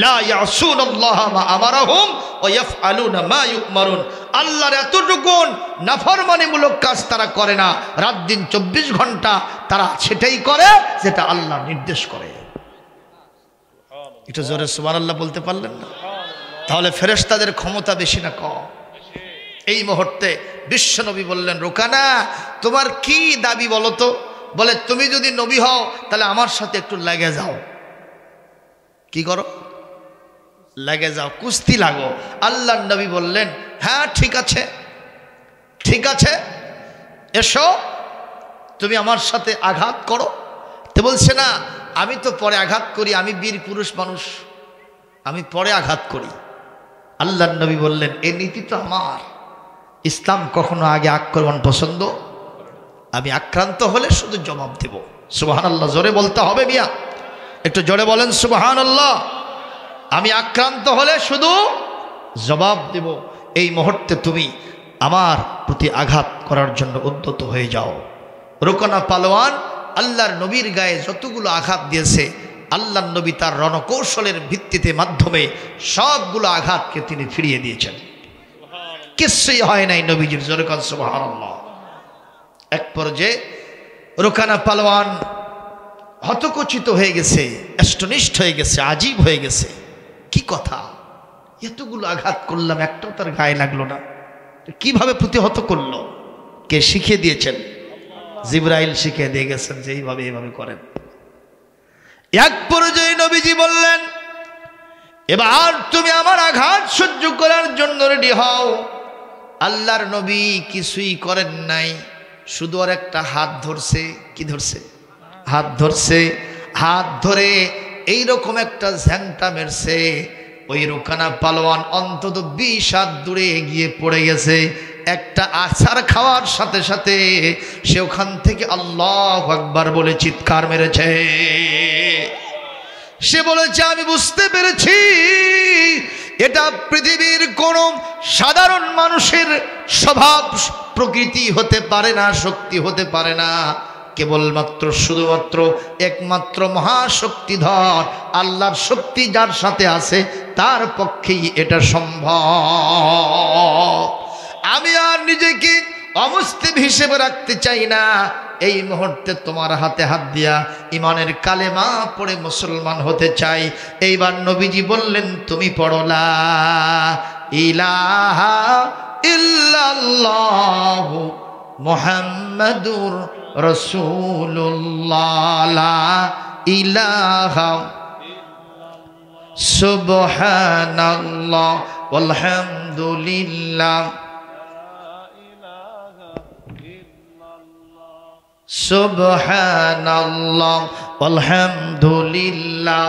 লা ইয়াসুনাল্লাহা মা আমারাহুম ওয়া ইয়াফআলুনা মা ইউমারুন, আল্লাহর এতটুকু নাফরমানিমূলক কাজ তারা করে না, রাত দিন 24 ঘন্টা তারা সেটাই করে যেটা আল্লাহ নির্দেশ করে। একটু জোরে সুবহানাল্লাহ বলতে পারলেন না? তাহলে ফেরেশতাদের ক্ষমতা বেশি না কম? এই মুহূর্তে বিশ্বনবী বললেন, রুকানা তোমার কি দাবি বলো তো? বলে, তুমি যদি নবী হও তাহলে আমার সাথে একটু লেগে যাও। কি করো? লেগে যাও, কুস্তি লাগো। আল্লাহ নবী বললেন, হ্যাঁ ঠিক আছে, ঠিক আছে, এসো, তুমি আমার সাথে আঘাত করো। তো বলছে, না আমি তো পরে আঘাত করি, আমি বীর পুরুষ মানুষ, আমি পরে আঘাত করি। আল্লাহ নবী বললেন, এই নীতি তো আমার, ইসলাম কখনো আগে আক্রমণ পছন্দ, আমি আক্রান্ত হলে শুধু জবাব দেব। সুবহানাল্লাহ জোরে বলতে হবে মিয়া, একটু জোরে বলেন সুবহানাল্লাহ। আমি আক্রান্ত হলে শুধু জবাব দেব। এই মুহূর্তে তুমি আমার প্রতি আঘাত করার জন্য উদ্যত হয়ে যাও। রুকানা পালোয়ান আল্লাহর নবীর গায়ে যতগুলো আঘাত দিয়েছে, আল্লাহর নবী তার রণকৌশলের ভিত্তিতে মাধ্যমে সবগুলো আঘাতকে তিনি ফিরিয়ে দিয়েছেন, কিছুই হয় নাই নবীজির। জোরে বলেন সুবহানাল্লাহ। এক পর্যায়ে রুকানা পালোয়ান হতকচিত হয়ে গেছে, অ্যাস্টনিশড হয়ে গেছে, আজীব হয়ে গেছে। কি কথা, এতগুলো আঘাত করলাম, একটাও তার গায়ে লাগলো না, কিভাবে প্রতিহত করলো? কে শিখিয়ে দিয়েছেন? জিবরাইল শিখিয়ে দিয়ে গেছেন যে এইভাবে এইভাবে করেন। এক পর্যায়ে নবীজি বললেন, এবার তুমি আমার আঘাত সহ্য করার জন্য রেডি হও। আল্লাহর নবী কিছুই করেন নাই, শুধু আর একটা হাত ধরছে। কি ধরছে? হাত ধরছে। হাত ধরে এইরকম একটা ঝ্যাংটা মেরছে, ওই রুকানা পালোয়ান অন্তত 20 হাত দূরে গিয়ে পড়ে গেছে। একটা আছাড় খাওয়ার সাথে সাথে সে ওখান থেকে আল্লাহু আকবার বলে চিৎকার মেরেছে। সে বলেছে, আমি বুঝতে পেরেছি এটা পৃথিবীর কোন সাধারণ মানুষের স্বভাব প্রকৃতি হতে পারে না, শক্তি হতে পারে না, কেবলমাত্র শুধুমাত্র একমাত্র মহাশক্তিধর আল্লাহর শক্তি যার সাথে আছে তার পক্ষেই এটা সম্ভব। আমি আর নিজেকে অমুসলিম হিসেবে রাখতে চাই না। এই মুহূর্তে তোমার হাতে হাত দিয়া ইমানের কালেমা পড়ে মুসলমান হতে চাই। এইবার নবীজি বললেন, তুমি পড়ো লা ইলাহা ইল্লাল্লাহু মুহাম্মাদুর রাসূলুল্লাহ, লা ইলাহা সুবহানাল্লাহ ওয়ালহামদুলিল্লাহ সুবহানাল্লাহ আলহামদুলিল্লাহ।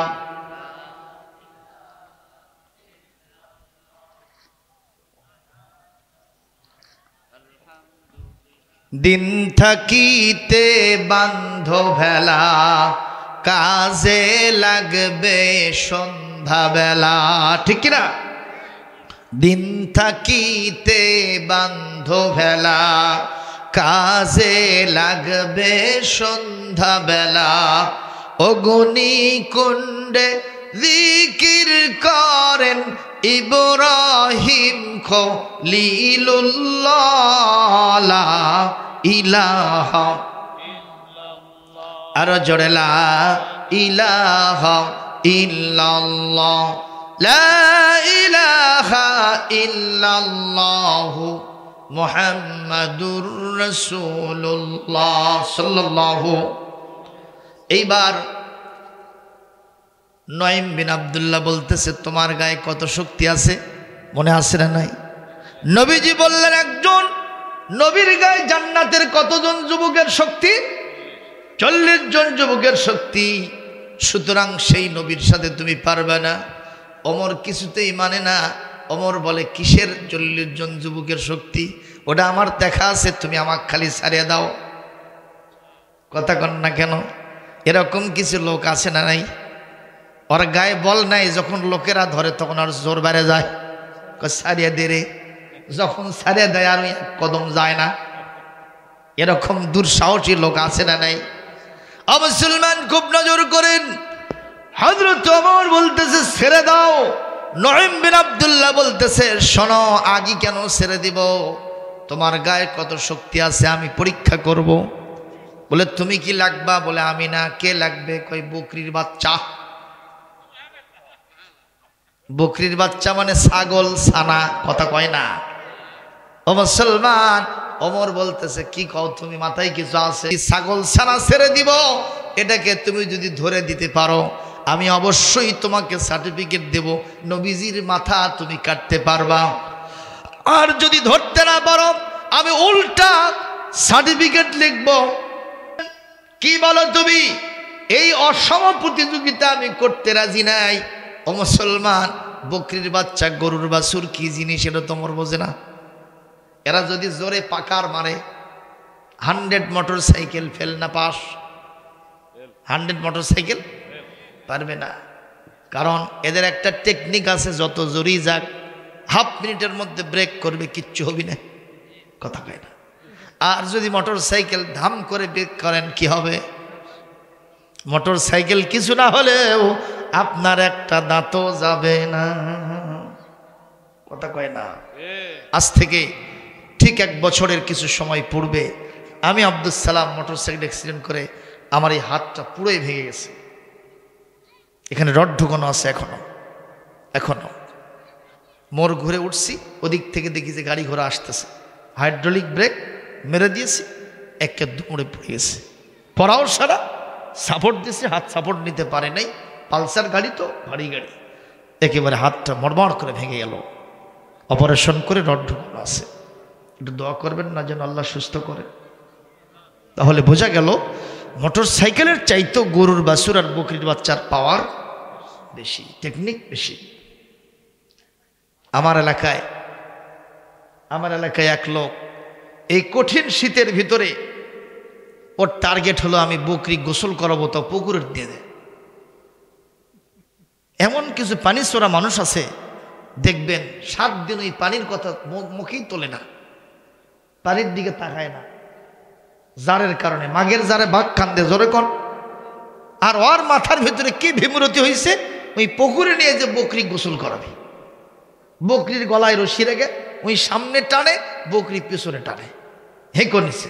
দিন থাকিতে বান্ধ ভেলা, কাজে লাগবে সন্ধ্যা বেলা। ঠিক কিনা? দিন থাকিতে বান্ধ ভেলা, কাজে লাগবে সন্ধ্যা বেলা। অগ্নি কুণ্ডে জিকির করেন ইব্রাহিম খলিলুল্লাহ, লা ইলাহা আর জোরে লা ইলাহা ইল্লাল্লাহ, লা ইলাহা ইল্লাল্লাহু মুহাম্মাদুর রাসূলুল্লাহ সাল্লাল্লাহু। এইবার নঈম বিন আব্দুল্লাহ বলতেছে, তোমার গায়ে কত শক্তি আছে মনে আছে না? নাই। নবীজি বললেন, একজন নবীর গায়ে জান্নাতের কতজন যুবকের শক্তি? 40 জন যুবকের শক্তি। সুতরাং সেই নবীর সাথে তুমি পারবে না। ওমর কিছুতেই মানে না। ওমর বলে, কিসের 40 জন যুবকের শক্তি? ওটা আমার দেখা আছে, তুমি আমাকে খালি ছাড়িয়ে দাও। কথা কন না কেন? এরকম কিছু লোক আছে না নাই? ওর গায়ে বল নাই, যখন লোকেরা ধরে তখন আর জোর বেড়ে যায়, ছাড়িয়ে দে রে। যখন ছাড়িয়ে দেয় আর এক কদম যায় না। এরকম দুঃসাহসী লোক আছে না নাই? মুসলমান খুব নজর করেন। হযরত ওমর বলতেছে, ছেড়ে দাও। নঈম বিন আব্দুল্লাহ বলতেছে, শোনো, আগে কেন ছেড়ে দিব? তোমার গায়ে কত শক্তি আছে আমি পরীক্ষা করব। বলে, তুমি কি লাগবা? বলে, আমি না। কে লাগবে? কই, বকরির বাচ্চা। বকরির বাচ্চা মানে ছাগল ছানা, কথা কয় না। ও মুসলমান, ওমর বলতেছে, কি কও তুমি? মাথায় কিছু আছে? ছাগল ছানা ছেড়ে দিব, এটাকে তুমি যদি ধরে দিতে পারো আমি অবশ্যই তোমাকে সার্টিফিকেট দেব, নবীজির মাথা তুমি কাটতে পারবা। আর যদি ধরতে না পারো আমি উল্টা সার্টিফিকেট লিখব। কি বলো তুমি? এই অসম প্রতিযোগিতা আমি করতে রাজি নাই। ও মুসলমান, বকরির বাচ্চা, গরুর বাছুর কি জিনিস এটা তোমার বোঝে না। এরা যদি জোরে পাকার মারে 100 মোটরসাইকেল ফেল না পাস। 100 মোটরসাইকেল পারবে না, কারণ এদের একটা টেকনিক আছে, যত জোরেই যাক হাফ মিনিটের মধ্যে ব্রেক করবে, কিচ্ছু হবে না। কথা কয় না। আর যদি মোটরসাইকেল ধাম করে ব্রেক করেন কি হবে? মোটরসাইকেল কিছু না হলেও আপনার একটা দাঁতও যাবে না। কথা কয় না। আজ থেকে ঠিক 1 বছরের কিছু সময় পূর্বে আমি আব্দুল সালাম মোটরসাইকেল অ্যাক্সিডেন্ট করে আমার এই হাতটা পুরোই ভেঙে গেছে, এখানে রড ঢুকানো আছে এখনো। মোর ঘুরে উঠছি, ওদিক থেকে দেখি যে গাড়ি ঘোড়া আসতেছে, হাইড্রোলিক ব্রেক মেরে দিয়েছি, একে দৌড়ে পড়ে গেছে। পড়াও সারা সাপোর্ট দিয়েছে, হাত সাপোর্ট নিতে পারে নাই, পালসার গাড়ি তো ভারী গাড়ি, একেবারে হাতটা মড়মড় করে ভেঙে গেল। অপারেশন করে রড ঢুকানো আছে, একটু দোয়া করবেন না যেন আল্লাহ সুস্থ করে। তাহলে বোঝা গেল মোটর সাইকেলের চাইতো গরুর বাছুর আর বকরির বাচ্চার পাওয়ার বেশি, টেকনিক বেশি। আমার এলাকায় এক লোক এই কঠিন শীতের ভিতরে ওর টার্গেট হলো আমি বকরি গোসল করাবো, তো পুকুরের দিয়ে দেয়। এমন কিছু পানি চোরা মানুষ আছে দেখবেন 7 দিন ওই পানির কথা মুখেই তোলে না, পানির দিকে তাকায় না, জারের কারণে। মাগের জারে বাঘ কান্দে জোরে কন। আর ওর মাথার ভিতরে কি বিমূরতি হয়েছে, ওই পুকুরে নিয়ে যে বকরি গোসল করাবে, বকরির গলায় রশি রেখে ওই সামনে টানে, বকরি পিছনে টানে, হেঁকো নিছে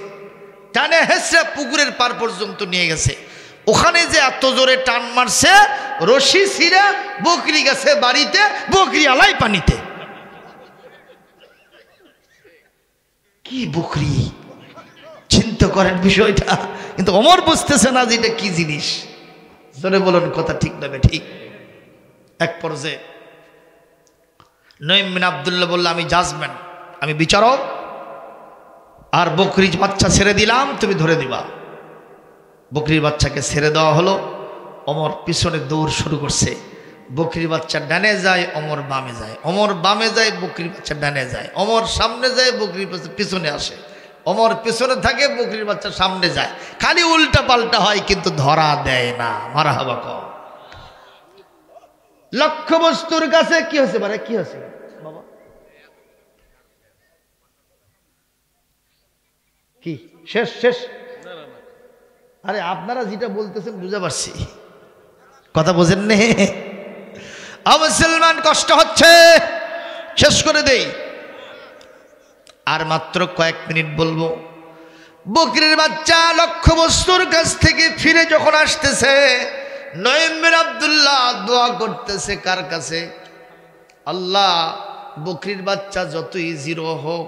টানে হেসে পুকুরের পার পর্যন্ত নিয়ে গেছে। ওখানে যে এত জোরে টান মারছে, রশি ছিঁড়ে বকরি গেছে বাড়িতে, বকরি আলাই পানিতে। কি বকরি, চিন্তা করেন বিষয়টা। কিন্তু ওমর বুঝতেছে না যে এটা কি জিনিস। জোরে বলুন কথা ঠিক না ঠিক? এক পর্যায়ে নঈম বিন আব্দুল্লাহ বলল, আমি জাজমেন্ট, আমি বিচারক, আর বকরির বাচ্চা ছেড়ে দিলাম, তুমি ধরে দিবা। বকরির বাচ্চাকে ছেড়ে দেওয়া হলো। ওমর পিছনে দৌড় শুরু করছে, বকরির বাচ্চা ডানে যায়, ওমর বামে যায়, ওমর বামে যায়, বকরির বাচ্চা ডানে যায়, ওমর সামনে যায়, বকরির বাচ্চা পিছনে আসে, ওমর পিছনে থাকে, বকরির বাচ্চা সামনে যায়, খালি উল্টা পাল্টা হয় কিন্তু ধরা দেয় না। মারহাবা কও। লক্ষ্য বস্তুর কাছে কি হচ্ছে, মানে কি হচ্ছে বাবা, কি শেষ শেষ? আরে আপনারা যেটা বলতেছেন বুঝতে পারছি, কথা বোঝেন নে? মুসলমান কষ্ট হচ্ছে, শেষ করে দেই। আর মাত্র কয়েক মিনিট বলবো। বকরির বাচ্চা লক্ষ্য বস্তুর কাছ থেকে ফিরে যখন আসতেছে, নঈম বিন আব্দুল্লাহ দোয়া করতেছে কার কাছে? আল্লাহ, বকরির বাচ্চা যতই জিরো হোক,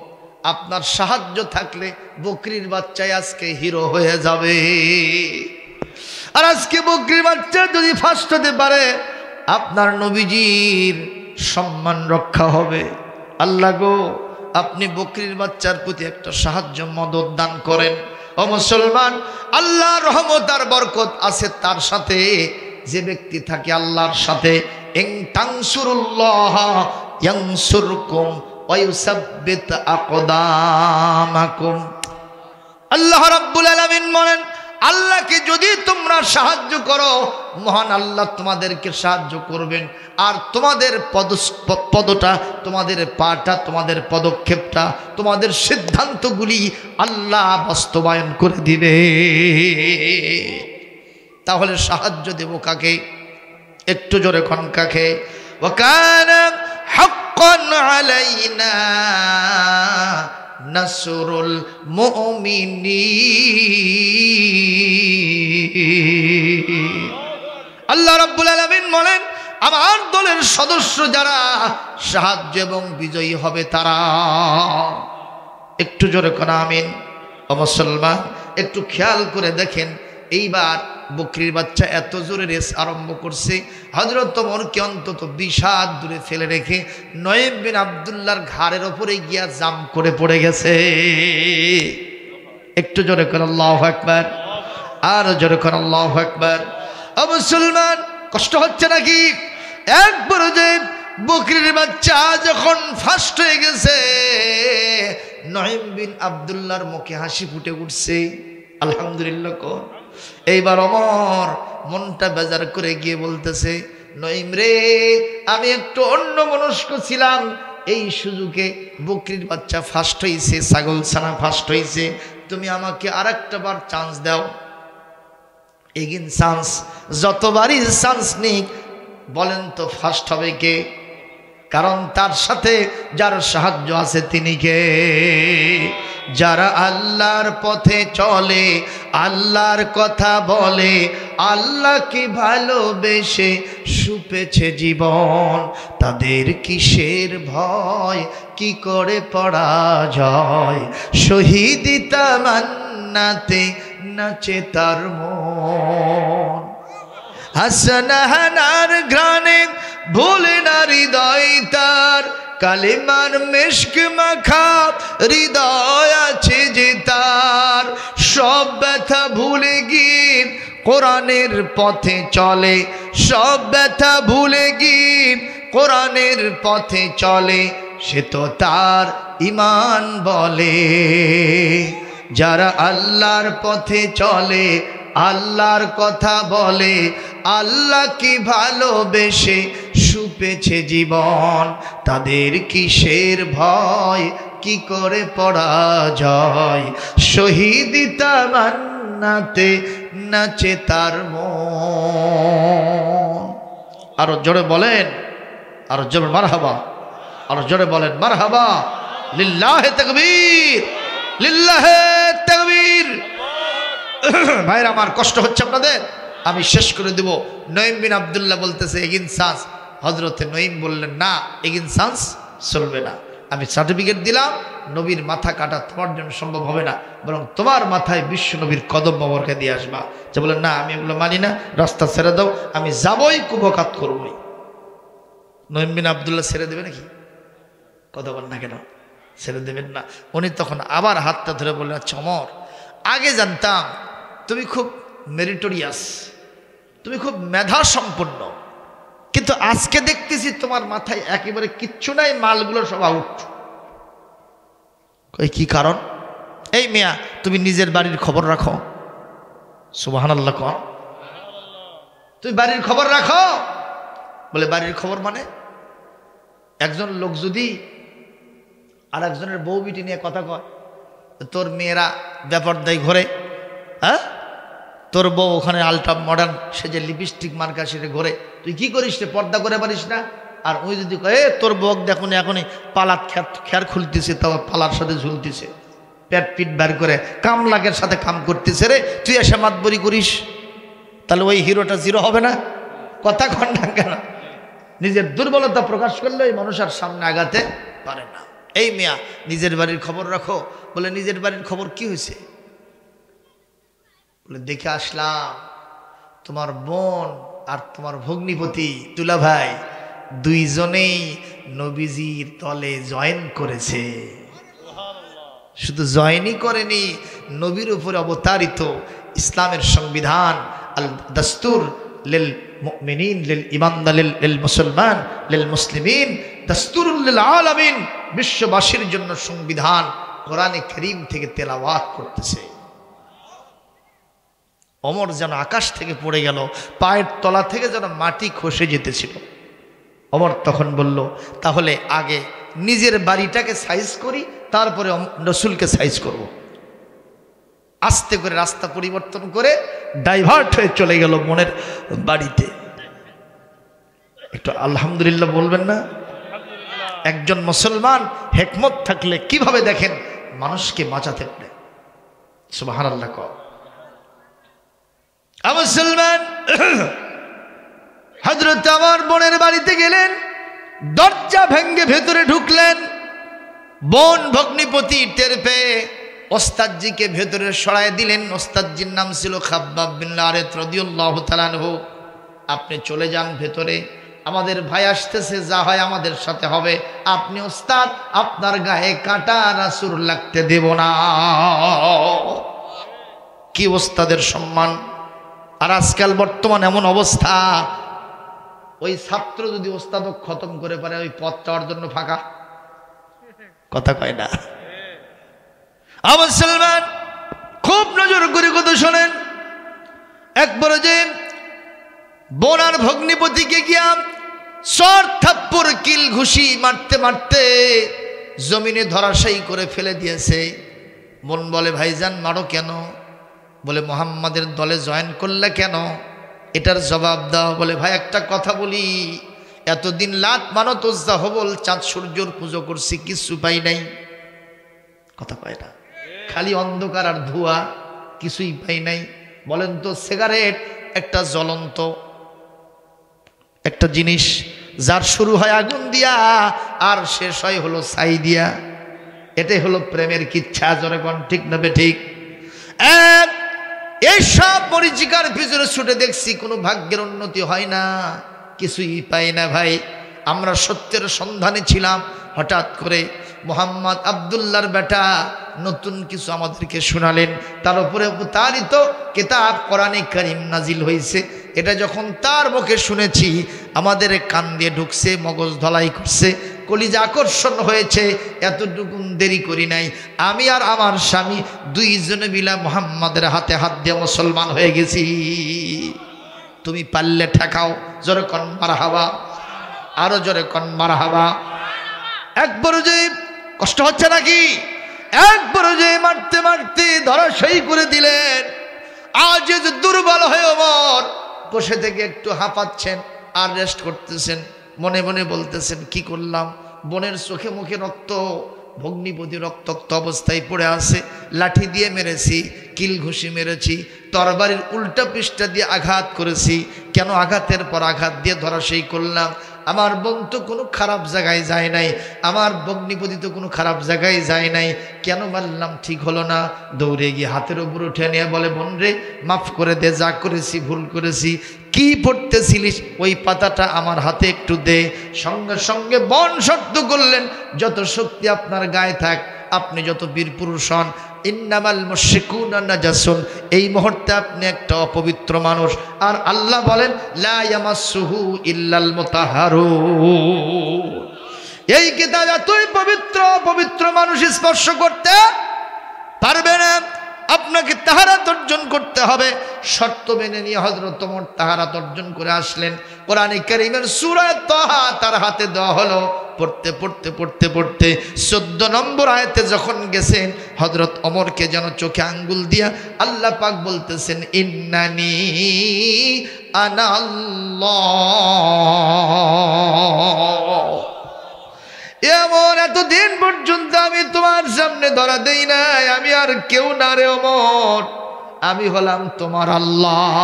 আপনার সাহায্য থাকলে বকরির বাচ্চাই আজকে হিরো হয়ে যাবে। আর আজকে বকরির বাচ্চা যদি ফার্স্ট হতে পারে, আপনার নবীজির সম্মান রক্ষা হবে। আল্লাহ গো, আপনি বকরির বাচ্চার প্রতি একটা সাহায্য মদত দান করেন। ও মুসলমান, আল্লাহর রহমত আর বরকত আছে তার সাথে যে ব্যক্তি থাকে আল্লাহর সাথে। ইন তানসুরুল্লাহ ইয়ানসুরকুম ওয়া ইউসাব্বিত আকদামাকুম। আল্লাহ রাব্বুল আলামিন বলেন, আল্লাহকে যদি তোমরা সাহায্য করো, মহান আল্লাহ তোমাদেরকে সাহায্য করবেন। আর তোমাদের পদটা, তোমাদের পাটা, তোমাদের পদক্ষেপটা, তোমাদের সিদ্ধান্তগুলি আল্লাহ বাস্তবায়ন করে দিবে। তাহলে সাহায্য দেব কাকে? একটু জোরে কোন কাকে? ওয়া কানা হাক্কান আলাইনা নাসরুল মুমিনিন। আল্লাহ রাব্বুল আলামিন বলেন, আমার দলের সদস্য যারা সাহায্য এবং বিজয়ী হবে তারা। একটু জোরে কোন আমিন। ও মুসলমান, একটু খেয়াল করে দেখেন, এইবার বকরির বাচ্চা এত জোরে রেস আরম্ভ করছে, হযরত ওমরকে অন্তত 20 হাত দূরে ফেলে রেখে নঈম বিন আব্দুল্লাহর ঘাড়ের ওপরে গিয়া জাম করে পড়ে গেছে। একটু জোরে করে আল্লাহু আকবার, আর জোরে করে আল্লাহু আকবার। ও মুসলমান, কষ্ট হচ্ছে নাকি? একবার যে বকরির বাচ্চা যখন ফার্স্ট হয়ে গেছে, নঈম বিন আব্দুল্লাহর মুখে হাসি ফুটে উঠছে। আলহামদুলিল্লাহ কো। এইবার ওমর মনটা বেজার করে গিয়ে বলতেছে, নঈম রে, আমি একটু অন্য মনস্ক ছিলাম, এই সুযোগে বকরির বাচ্চা ফার্স্ট হয়েছে, ছাগল ছানা ফার্স্ট হয়েছে, তুমি আমাকে আরেকটা বার চান্স দাও। এগিন চান্স, যতবারই চান্স নিক, বলেন তো ফার্স্ট হবে কে? কারণ তার সাথে যার সাহায্য আছে তিনি কে? যারা আল্লাহর পথে চলে আল্লাহর কথা বলে, আল্লাহকে ভালোবেসে সুপেছে জীবন, তাদের কিসের ভয়, কি করে পরাজয়, শহীদি তামান্নাতে নাচে তার মন। হাসান হানার ঘ্রাণে ভোলে না হৃদয় তার, কালেমার মেশক মাখা হৃদয় আছে যে তার, সব ব্যথা ভুলে গিয়ে কোরআনের পথে চলে, সব ব্যথা ভুলে গিয়ে কোরআনের পথে চলে, সে তো তার ঈমান বলে। যারা আল্লাহর পথে চলে, আল্লাহর কথা বলে, আল্লাহকে ভালোবেসে সুপেছে জীবন, তাদের কিসের ভয়, কি করে পরাজয়, শহীদি তামান্নাতে নাচে তার মন। আরো জোরে বলেন, আরো জোরে মারহাবা, আরো জোরে বলেন মারহাবা। লিল্লাহে তাকবীর, লিল্লাহে তাকবীর। ভাইরা আমার, কষ্ট হচ্ছে আপনাদের, আমি শেষ করে দেব। নঈম বিন আব্দুল্লাহ বলতেছে এগিন সান্স, হযরতে নঈম বললেন না, এগিন সান্স চলবে না, আমি সার্টিফিকেট দিলাম, নবীর মাথা কাটা তোমার জন্য সম্ভব হবে না, বরং তোমার মাথায় বিশ্ব নবীর কদম মোবারক দিয়ে আসবা। যে বলেন না, আমি এগুলো মানি না, রাস্তা ছেড়ে দাও, আমি যাবই, কুবকাত করবই। নঈম বিন আব্দুল্লাহ ছেড়ে দেবে নাকি? কথা বল না কেন, ছেড়ে দেবেন না। উনি তখন আবার হাতটা ধরে বললেন, আচ্ছা ওমর, আগে জানতাম তুমি খুব মেরিটোরিয়াস, তুমি খুব মেধা সম্পন্ন, কিন্তু আজকে দেখতেছি তোমার মাথায় একেবারে কিচ্ছু নাই, মালগুলো সব আউট। কি কারণ? এই মিয়া, তুমি নিজের বাড়ির খবর রাখো। সুবহানাল্লাহ কর, তুমি বাড়ির খবর রাখো। বলে বাড়ির খবর মানে? একজন লোক যদি আর একজনের বউ বিটি নিয়ে কথা কয়, তোর মেয়েরা ব্যাপার দেয় ঘরে, হ্যাঁ, তোর বউ ওখানে আলট্রা মডার্ন, সে যে লিপস্টিক মার্কা সেটা ঘরে, তুই কি করিস রে, পর্দা করে পারিস না? আর ওই যদি কয়ে তোর বউ দেখুন এখনই পালার খেয়ার খুলতেছে, তো পালার সাথে ঝুলতেছে, পেট পিট বের করে কামলাকের সাথে কাম করতেছে রে, তুই এসে মাতবরি করিস, তাহলে ওই হিরোটা জিরো হবে না? কথা কন না কেন? নিজের দুর্বলতা প্রকাশ করলে ওই মানুষ আর সামনে আগাতে পারে না। এই মিয়া, নিজের বাড়ির খবর রাখো। বলে নিজের বাড়ির খবর কি হয়েছে? বলে দেখে আসলাম তোমার বোন আর তোমার ভগ্নিপতি তুলা ভাই দুইজনেই নবীজির দলে জয়েন করেছে। শুধু জয়েনই করেনি, নবীর উপরে অবতারিত ইসলামের সংবিধান আল দাস্তুর লিল মুমিনিন লিল ইমানদার লিল মুসলমান লিল মুসলিমিন দাস্তুরুল লিল আলামিন, বিশ্ববাসীর জন্য সংবিধান কোরআনে কারীম থেকে তেলাওয়াত করতেছে। ওমর যেন আকাশ থেকে পড়ে গেল, পায়ের তলা থেকে যেন মাটি খসে যেতেছিল। ওমর তখন বলল, তাহলে আগে নিজের বাড়িটাকে সাইজ করি, তারপরে রসুলকে সাইজ করব। আস্তে করে রাস্তা পরিবর্তন করে ডাইভার্ট হয়ে চলে গেল মনের বাড়িতে। একটু আলহামদুলিল্লাহ বলবেন না? একজন মুসলমান হিকমত থাকলে কিভাবে দেখেন মানুষকে বাঁচাতে পারে। সুবহানাল্লাহ। মুসলমান হযরত আমার বোনের বাড়িতে গেলেন, দরজা ভেঙ্গে ভেতরে ঢুকলেন। বোন ভগ্নিপতি টের পেয়ে ওস্তাদজিকে ভেতরে সরায় দিলেন। ওস্তাদজির নাম ছিল খাব্বাব বিন আরেত রাদিয়াল্লাহু তাআলা আনহু। আপনি চলে যান ভেতরে, আমাদের ভাই আসতেছে, যা হয় আমাদের সাথে হবে। আপনি ওস্তাদ, আপনার গায়ে কাঁটা রাসূল লাগতে দেব না। কি ওস্তাদের সম্মান! আর আজকাল বর্তমান এমন অবস্থা, ওই ছাত্র যদি ওস্তাদও খতম করে পারে, ওই পথ চাওয়ার জন্য ফাঁকা। কথা কয় না? মুসলমান খুব নজর করে কথা শোনেন। একবারে যে বোনার ভগ্নিপতিকে গিয়া সর থাপ্পড় কিল ঘুষি মারতে মারতে জমিনে ধরাশায়ী করে ফেলে দিয়েছে। বোন বলে, ভাইজান মারো কেন? বলে, মুহাম্মাদের দলে জয়েন করলে কেন? এটার জবাব দাও। বলে, ভাই একটা কথা বলি, এতদিন লাত মানত উজ্জা হবল চাঁদ সূর্যর পুজো করছি, কিছু পাই নাই। কথা কয় না, খালি অন্ধকার আর ধোঁয়া, কিছুই পাই নাই। বলেন তো সিগারেট একটা জ্বলন্ত একটা জিনিস, যার শুরু হয় আগুন দিয়া আর শেষ হয় হলো ছাই দিয়া। এটাই হলো প্রেমের কিচ্ছা। জোরে কোন ঠিক না ঠিক? এইসব মরিচিকার পিছনে ছুটে দেখছি কোনো ভাগ্যের উন্নতি হয় না, কিছুই পাই না ভাই। আমরা সত্যের সন্ধানে ছিলাম, হঠাৎ করে মোহাম্মদ আব্দুল্লাহর বেটা নতুন কিছু আমাদেরকে শোনালেন। তার উপরে অবতারিত কিতাব কোরআনে কারীম নাজিল হয়েছে। এটা যখন তার মুখে শুনেছি আমাদের কান দিয়ে ঢুকছে, মগজ ধলাই করছে, কলিজা আকর্ষণ হয়েছে। এতটুকু দেরি করি নাই, আমি আর আমার স্বামী দুইজনে মিলা মুহাম্মাদের হাতে হাত দিয়ে মুসলমান হয়ে গেছি। তুমি পারলে ঠেকাও। জোরে কোন মারহাবা, আরো জোরে কোন মারহাবা। একবার যে কষ্ট হচ্ছে নাকি? একবার যে মারতে মারতে ধরাশায়ী করে দিলেন। আজ যে দুর্বল হয়ে ওমর বসে থেকে একটু হাঁপাচ্ছেন আর রেস্ট করতেছেন, মনে মনে বলতেছেন কি করলাম। বোনের চোখে মুখে রক্ত, ভগ্নিপতি রক্তাক্ত অবস্থায় পড়ে আছে। লাঠি দিয়ে মেরেছি, কিল ঘুষি মেরেছি, তরবারির উল্টা পৃষ্ঠা দিয়ে আঘাত করেছি। কেন আঘাতের পর আঘাত দিয়ে ধরাশায়ী করলাম? আমার বোন তো কোনো খারাপ জায়গায় যায় নাই, আমার ভগ্নিপতি তো কোনো খারাপ জায়গায় যায় নাই, কেন মারলাম ঠিক হলো না। দৌড়ে গিয়ে হাতের উপর উঠে নিয়ে বলে, বোন রে মাফ করে দে, যা করেছি ভুল করেছি। কি পড়তেছিলিস? ওই পাতাটা আমার হাতে একটু দে। সঙ্গে সঙ্গে বোন শর্ত করলেন, যত শক্তি আপনার গায়ে থাক, আপনি যত বীর পুরুষ হন, ইন্নামাল মুশরিকুনা নাজাসুন, এই মুহূর্তে আপনি একটা অপবিত্র মানুষ। আর আল্লাহ বলেন লা ইয়ামাসসুহু ইল্লাল মুতাহহারুন, এই কিতাব এতই পবিত্র, পবিত্র মানুষ স্পর্শ করতে পারবে না। আপনাকে তাহারাত অর্জন করতে হবে। শর্ত মেনে নিয়ে হযরত ওমর তাহারাত অর্জন করে আসলেন। কোরআনে কারীমের সূরা তাহা তার হাতে দেওয়া হলো। পড়তে পড়তে পড়তে পড়তে 14 নম্বর আয়াতে যখন গেছেন, হযরত ওমরকে যেন চোখে আঙ্গুল দিয়া আল্লাহ পাক বলতেছেন, ইন্নানি আনা আল্লাহ। এমন এতদিন পর্যন্ত আমি তোমার সামনে ধরা দেই নাই, আমি আর কেউ না রে ওমর, আমি হলাম তোমার আল্লাহ।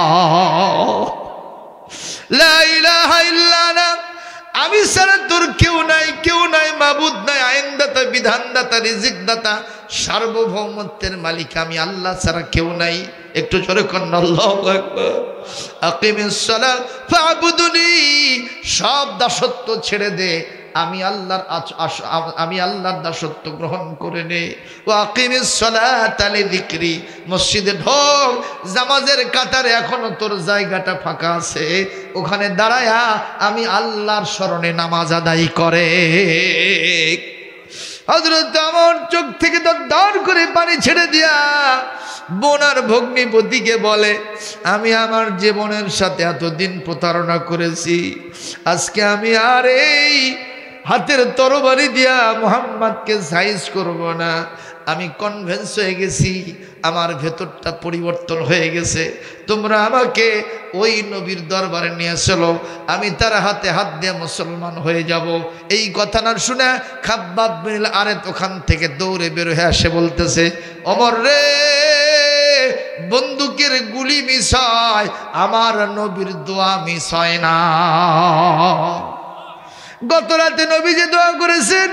লা ইলাহা ইল্লা আনা, আমি ছাড়া তোর কেউ নাই, কেউ নাই, মাবুদ নাই, আইনদাতা, বিধানদাতা, রিজিকদাতা, সার্বভৌমত্বের মালিক আমি আল্লাহ ছাড়া কেউ নাই। একটু জোরে করেন আল্লাহু আকবার। আকিমিস সালাত ফাবুদুনি, সব দাসত্ব ছেড়ে দে, আমি আল্লাহর দাসত্ব গ্রহণ করে নে। ওয়া আকিমিস সালাতা লিযিকরি, মসজিদে ঢোক, নামাজের কাতারে এখনো তোর জায়গাটা ফাঁকা আছে, ওখানে দাঁড়ায়া আমি আল্লাহর স্মরণে নামাজ আদায় করে। হযরত ওমর চোখ থেকে দর করে পানি ছেড়ে দিয়া বোনার ভগ্নিপতিকে বলে, আমি আমার জীবনের সাথে এতদিন প্রতারণা করেছি, আজকে আমি আর এই হাতের তরবারি দিয়া মুহাম্মদকে সাইজ করব না। আমি কনভিন্স হয়ে গেছি, আমার ভেতরটা পরিবর্তন হয়ে গেছে। তোমরা আমাকে ওই নবীর দরবারে নিয়ে চলো, আমি তার হাতে হাত দিয়ে মুসলমান হয়ে যাব। এই কথা না শুনে খাব্বাব বিন আরেত ওখান থেকে দৌড়ে বের হয়ে আসে, বলতেছে, ওমর রে, বন্দুকের গুলি মিস হয়, আমার নবীর দোয়া মিস হয় না। গত রাতে নবীজি দোয়া করেছেন,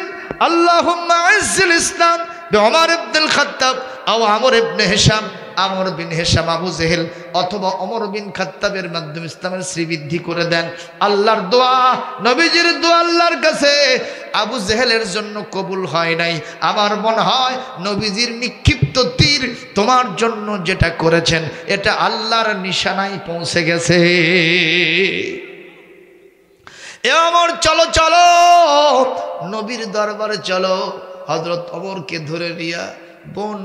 আল্লাহুম্মা আইজ্জিল ইসলাম বিউমর ইবনুল খাত্তাব আও আমর ইবনে হিশাম, আমর বিন হিশাম আবু জেহেল অথবা ওমর বিন খাত্তাবের মাধ্যমে ইসলামের শ্রীবৃদ্ধি করে দেন। আল্লাহর দোয়া, নবীজির দোয়া আল্লাহর কাছে আবু জেহেলের জন্য কবুল হয় নাই। আমার মনে হয় নবীজির নিক্ষিপ্ত তীর তোমার জন্য যেটা করেছেন এটা আল্লাহর নিশানায় পৌঁছে গেছে। এ ওমর চলো চলো, নবীর দরবারে চলো। হযরত ওমরকে ধরে নিয়া বোন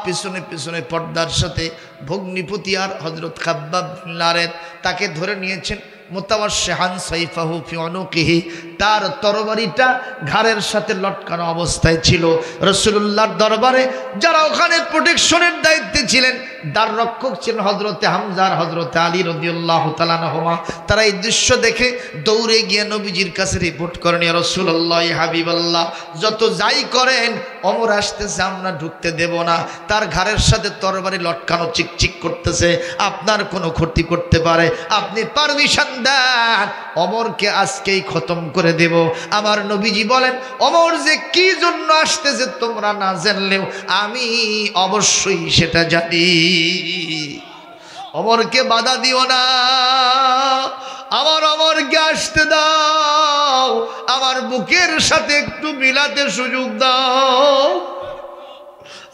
পিছনে পিছনে পর্দার সাথে ভগ্নিপতি আর হযরত খাব্বাব বিন আরেত তাকে ধরে নিয়েছেন। মুতাওয়াশশিহান সাইফাহু ফি উনুকিহি, তার তরবারিটা ঘাড়ের সাথে লটকানো অবস্থায় ছিল। রাসূলুল্লাহর দরবারে যারা ওখানে প্রোটেকশনের দায়িত্বে ছিলেন দ্বার রক্ষক ছিলেন হযরতে হামজা আর হযরতে আলী রাদিয়াল্লাহু তাআলা আনহুমা। তারা এই দৃশ্য দেখে দৌড়ে গিয়ে নবীজির কাছে রিপোর্ট করেন, ইয়া রাসূলুল্লাহ, হাবিবাল্লাহ, যত যাই করেন ওমর আসতেছে, আমরা ঢুকতে দেব না। তার ঘাড়ের সাথে তরবারি লটকানো, চিকচিক করতেছে, আপনার কোনো ক্ষতি করতে পারে, আপনি পারমিশন দেন, ওমরকে আজকেই খতম করে দেব। আমার নবীজি বলেন, ওমর যে কি জন্য আসতেছে তোমরা না জানলেও আমি অবশ্যই সেটা জানি। ওমরকে বাধা দিও না, আমার ওমরকে আসতে দাও, আমার বুকের সাথে একটু মিলাতে সুযোগ দাও।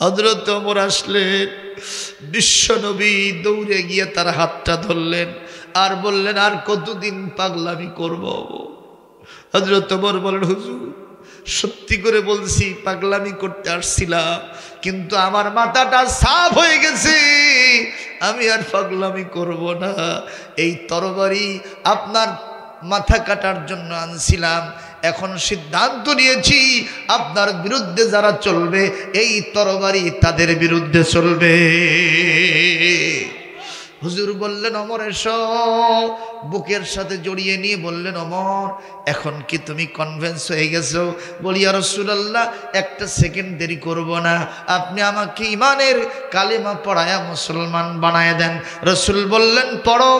হযরত ওমর আসলেন, বিশ্বনবী দৌড়ে গিয়ে তার হাতটা ধরলেন আর বললেন, আর কতদিন পাগলামি করব? হযরত ওমর বলেন, হুজুর সত্যি করে বলছি, পাগলামি করতে আসছিলাম, কিন্তু আমার মাথাটা সাফ হয়ে গেছে, আমি আর পাগলামি করব না। এই তরবারি আপনার মাথা কাটার জন্য আনছিলাম, এখন সিদ্ধান্ত নিয়েছি আপনার বিরুদ্ধে যারা চলবে এই তরবারি তাদের বিরুদ্ধে চলবে। হুজুর বললেন, ওমর এসো, বুকের সাথে জড়িয়ে নিয়ে বললেন, ওমর এখন কি তুমি কনভিন্স হয়ে গেছো? বলি, ইয়া রাসূলুল্লাহ, একটা সেকেন্ড দেরি করব না, আপনি আমাকে ইমানের কালেমা পড়ায়া মুসলমান বানায় দেন। রাসূল বললেন, পড়ো,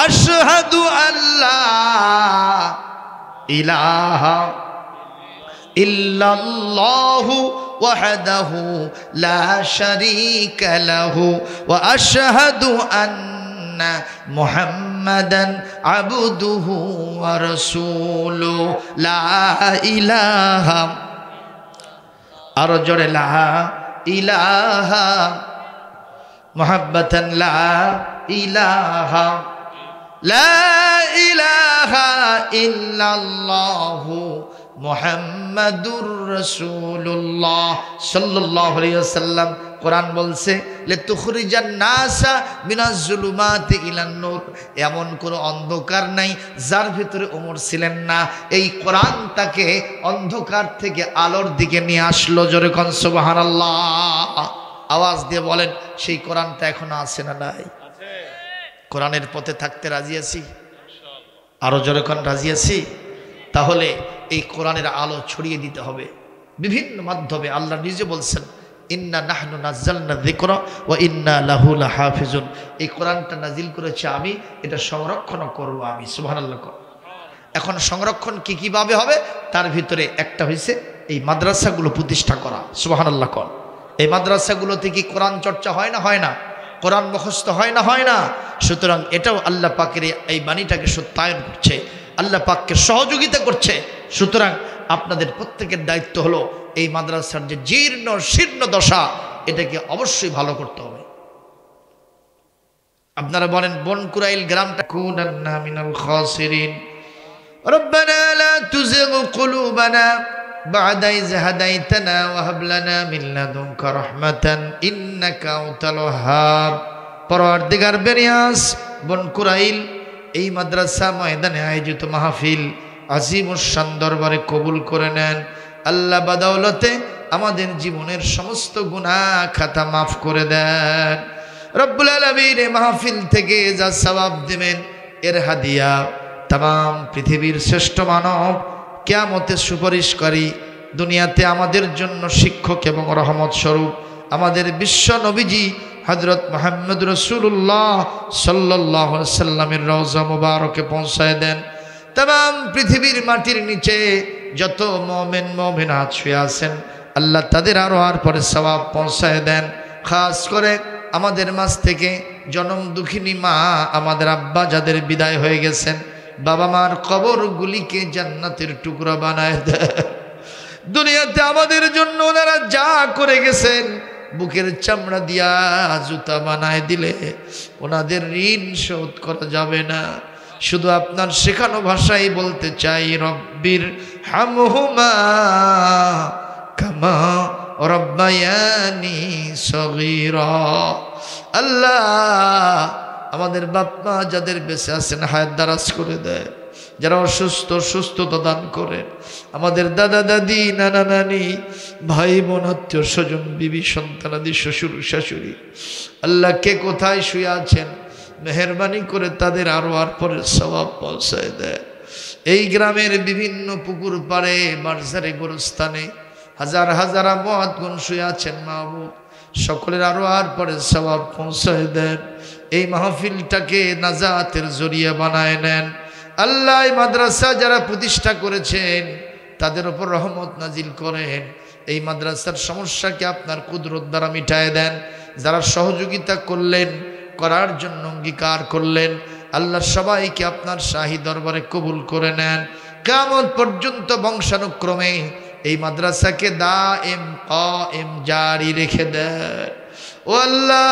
আশহাদু আল্লাহ ইলাহা ইল্লাল্লাহু ওয়াহদাহু লা শারীকা লাহু ওয়া আশহাদু আন্না মুহাম্মাদান আবদুহু ওয়া রাসূলুহু লা ইলাহা, আর জোরে, লা ইলাহা মুহাব্বাতান, লা ইলাহা, লা ইলাহা ইল্লাল্লাহু মুহাম্মাদুর রাসূলুল্লাহ সাল্লাল্লাহু আলাইহি ওয়াসাল্লাম। কোরআন বলছে, লিতুখরিজান নাসা মিনাজ জুলুমাতি ইলান নূর, এমন কোনো অন্ধকার নাই যার ভিতরে ওমর ছিলেন না। এই কোরআন তাকে অন্ধকার থেকে আলোর দিকে নিয়ে আসলো। জোরে কোন সুবহানাল্লাহ, আওয়াজ দিয়ে বলেন, সেই কোরআনটা এখনো আছে না নাই? কোরআনের পথে থাকতে রাজি আছি? আরো জোরে কোন রাজি আছি? তাহলে এই কোরআনের আলো ছড়িয়ে দিতে হবে বিভিন্ন মাধ্যমে। আল্লাহ নিজে বলছেন, ইন্না নাহনু নাযালনা যিকরা ওয়া ইন্না লাহু লাহাফিজুন, এই কোরআনটা নাজিল করেছি আমি, এটা সংরক্ষণ করব আমি। সুবহানাল্লাহ। এখন সংরক্ষণ কি কিভাবে হবে? তার ভিতরে একটা হয়েছে এই মাদ্রাসাগুলো প্রতিষ্ঠা করা। সুবহানাল্লাহ। এই মাদ্রাসাগুলোতে কি কোরআন চর্চা হয় না? হয় না? কোরআন মুখস্থ হয় না? হয় না? সুতরাং এটাও আল্লাহ পাকের এই বাণীটাকে সত্যায়ন করছে, আল্লাহ পাককে সহযোগিতা করছে। সুতরাং আপনাদের প্রত্যেকের দায়িত্ব হলো এই মাদ্রাসার যে জীর্ণ শীর্ণ দশা, এটাকে অবশ্যই ভালো করতে হবে। আপনারা বলেন, বনকুরাইল গ্রামটা কুনান্না মিনাল খাসিরিন, রব্বানা লা তুযিগ কুলুবানা বা'দা ইয হাদাইতানা ওয়া হাব লানা মিন লাদুনকা রাহমাতান ইন্নাকা আনতাল ওয়াহ্হাব। পরওয়ারদিগার বেনিয়াস বনকুরাইল এই মাদ্রাসা ময়দানে আয়োজিত মাহফিল আজিমুস শান দরবারে কবুল করে নেন। আল্লাহ বাদাওলতে আমাদের জীবনের সমস্ত গুনাহ খাতা মাফ করে দেন। রব্বুল আলামিন এই মাহফিল থেকে যা সওয়াব দিবেন, এর হাদিয়া তাম পৃথিবীর শ্রেষ্ঠ মানব কিয়ামতে সুপারিশকারী, দুনিয়াতে আমাদের জন্য শিক্ষক এবং রহমত স্বরূপ আমাদের বিশ্ব নবীজি হযরত মুহাম্মদ রাসূলুল্লাহ সাল্লাল্লাহু আলাইহি ওয়াসাল্লামের রওজা মুবারকে পৌঁছায় দেন। তাম পৃথিবীর মাটির নিচে যত মুমিন মুমিনাত শুয়ে আছেন, আল্লাহ তাদের আরো আর পরে সওয়াব পৌঁছায় দেন। খাস করে আমাদের মাঝ থেকে জনম দুঃখিনী মা, আমাদের আব্বা যাদের বিদায় হয়ে গেছেন, বাবা মার কবরগুলিকে জান্নাতের টুকরা বানায় দেন। দুনিয়াতে আমাদের জন্য ওনারা যা করে গেছেন, বুকের চামড়া দিয়া জুতা বানায় দিলে ওনাদের ঋণ শোধ করা যাবে না। শুধু আপনার শেখানো ভাষায় বলতে চাই, রব্বির হামহুমা কামা রব্বায়ানি সগীরা। আল্লাহ আমাদের বাপ মা যাদের বেঁচে আছেন হায়াত দারাজ করে দেয়, যারা অসুস্থ সুস্থতা দান করেন। আমাদের দাদা দাদি নানা নানি ভাই বোন আত্মীয় স্বজন বিবি সন্তানাদি শ্বশুর শাশুড়ি আল্লাহ কে কোথায় শুয়ে আছেন মেহেরবানি করে তাদের আরো আর পরের সওয়াব পৌঁছায় দেয়। এই গ্রামের বিভিন্ন পুকুর পাড়ে বারজারে গোরস্থানে হাজার হাজার আমওয়াতগণ শুয়ে আছেন মাহবুব, সকলের আরো আর পরের সওয়াব পৌঁছায় দেন। এই মাহফিলটাকে নাজাতের জরিয়া বানায় নেন আল্লাহ। এই মাদ্রাসা যারা প্রতিষ্ঠা করেছেন তাদের উপর রহমত নাজিল করেন। এই মাদ্রাসার সমস্যাকে আপনার কুদরত দ্বারা মিটায় দেন। যারা সহযোগিতা করলেন করার জন্য অঙ্গীকার করলেন আল্লাহ সবাইকে আপনার শাহী দরবারে কবুল করে নেন। কিয়ামত পর্যন্ত বংশানুক্রমে এই মাদ্রাসাকে দায়েম কায়েম জারি রেখে দেন। ও আল্লাহ,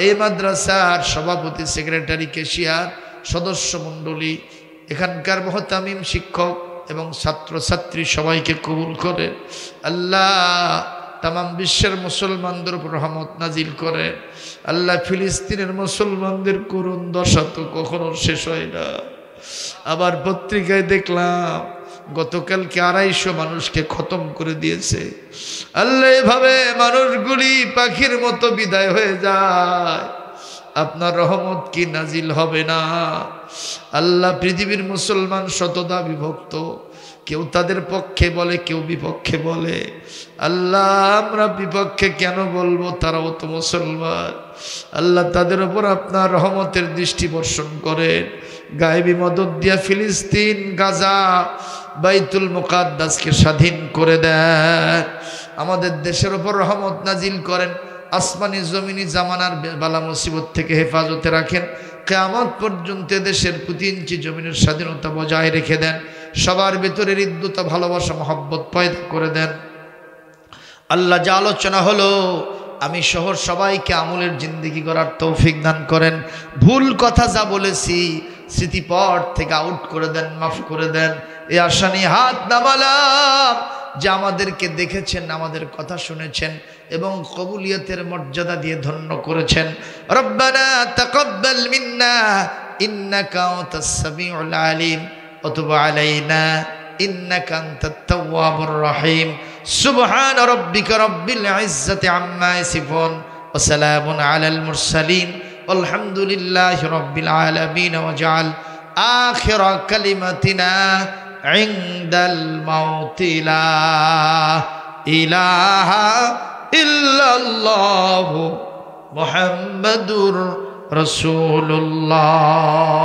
এই মাদ্রাসার সভাপতি সেক্রেটারি ক্যাশিয়ার সদস্য মণ্ডলী এখানকার মুহতামিম শিক্ষক এবং ছাত্রছাত্রী সবাইকে কবুল করে আল্লাহ। তামাম বিশ্বের মুসলমানদের উপর রহমত নাজিল করে আল্লাহ। ফিলিস্তিনের মুসলমানদের করুণ দশা তো কখনো শেষ হয় না। আবার পত্রিকায় দেখলাম গতকালকে 250 মানুষকে খতম করে দিয়েছে আল্লাহ। এভাবে মানুষগুলি পাখির মতো বিদায় হয়ে যায়, আপনার রহমত কি নাজিল হবে না আল্লাহ? পৃথিবীর মুসলমান শতদা বিভক্ত, কেউ তাদের পক্ষে বলে কেউ বিপক্ষে বলে। আল্লাহ আমরা বিপক্ষে কেন বলবো? তারাও তো মুসলমান। আল্লাহ তাদের উপর আপনার রহমতের দৃষ্টি বর্ষণ করেন। গায়েবী মদদ দিয়া ফিলিস্তিন গাজা বাইতুল মুকাদ্দাসকে স্বাধীন করে দেন। আমাদের দেশের উপর রহমত নাজিল করেন। আসমানি জমিনি জামানার বালা মুসিবত থেকে হেফাজতে রাখেন। কিয়ামত পর্যন্ত দেশের প্রতি ইঞ্চি জমিনের স্বাধীনতা বজায় রেখে দেন। সবার ভিতরে হৃদ্যতা ভালোবাসা মহব্বত পয়দা করে দেন। আল্লাহ যা আলোচনা হলো আমি সহ সবাইকে আমলের জিন্দেগি করার তৌফিক দান করেন। ভুল কথা যা বলেছি স্মৃতিপট থেকে আউট করে দেন, মাফ করে দেন। এই আশা নিয়ে হাত নামালাম যে আমাদেরকে দেখেছেন, আমাদের কথা শুনেছেন এবং কবুলিয়তের মর্যাদা দিয়ে ধন্য করেছেন। রব্বানা তাকাব্বাল মিন্না ইন্নাকা আনতাস সামিউল আলিম ওয়া তুব আলাইনা ইন্নাকা আনতাত তাওয়াবুর রহিম। সুবহান রাব্বিকা রাব্বিল ইজ্জাতি আম্মা ইয়াসিফুন ওয়া সালামুন আলাল মুরসালিন আলহামদুলিল্লাহি রাব্বিল আলামিন। ওয়াজআল আখিরা কালিমাতিনা ইনদাল মাউতি লা ইলাহা ইল্লাল্লাহু মুহাম্মাদুর রাসূলুল্লাহ।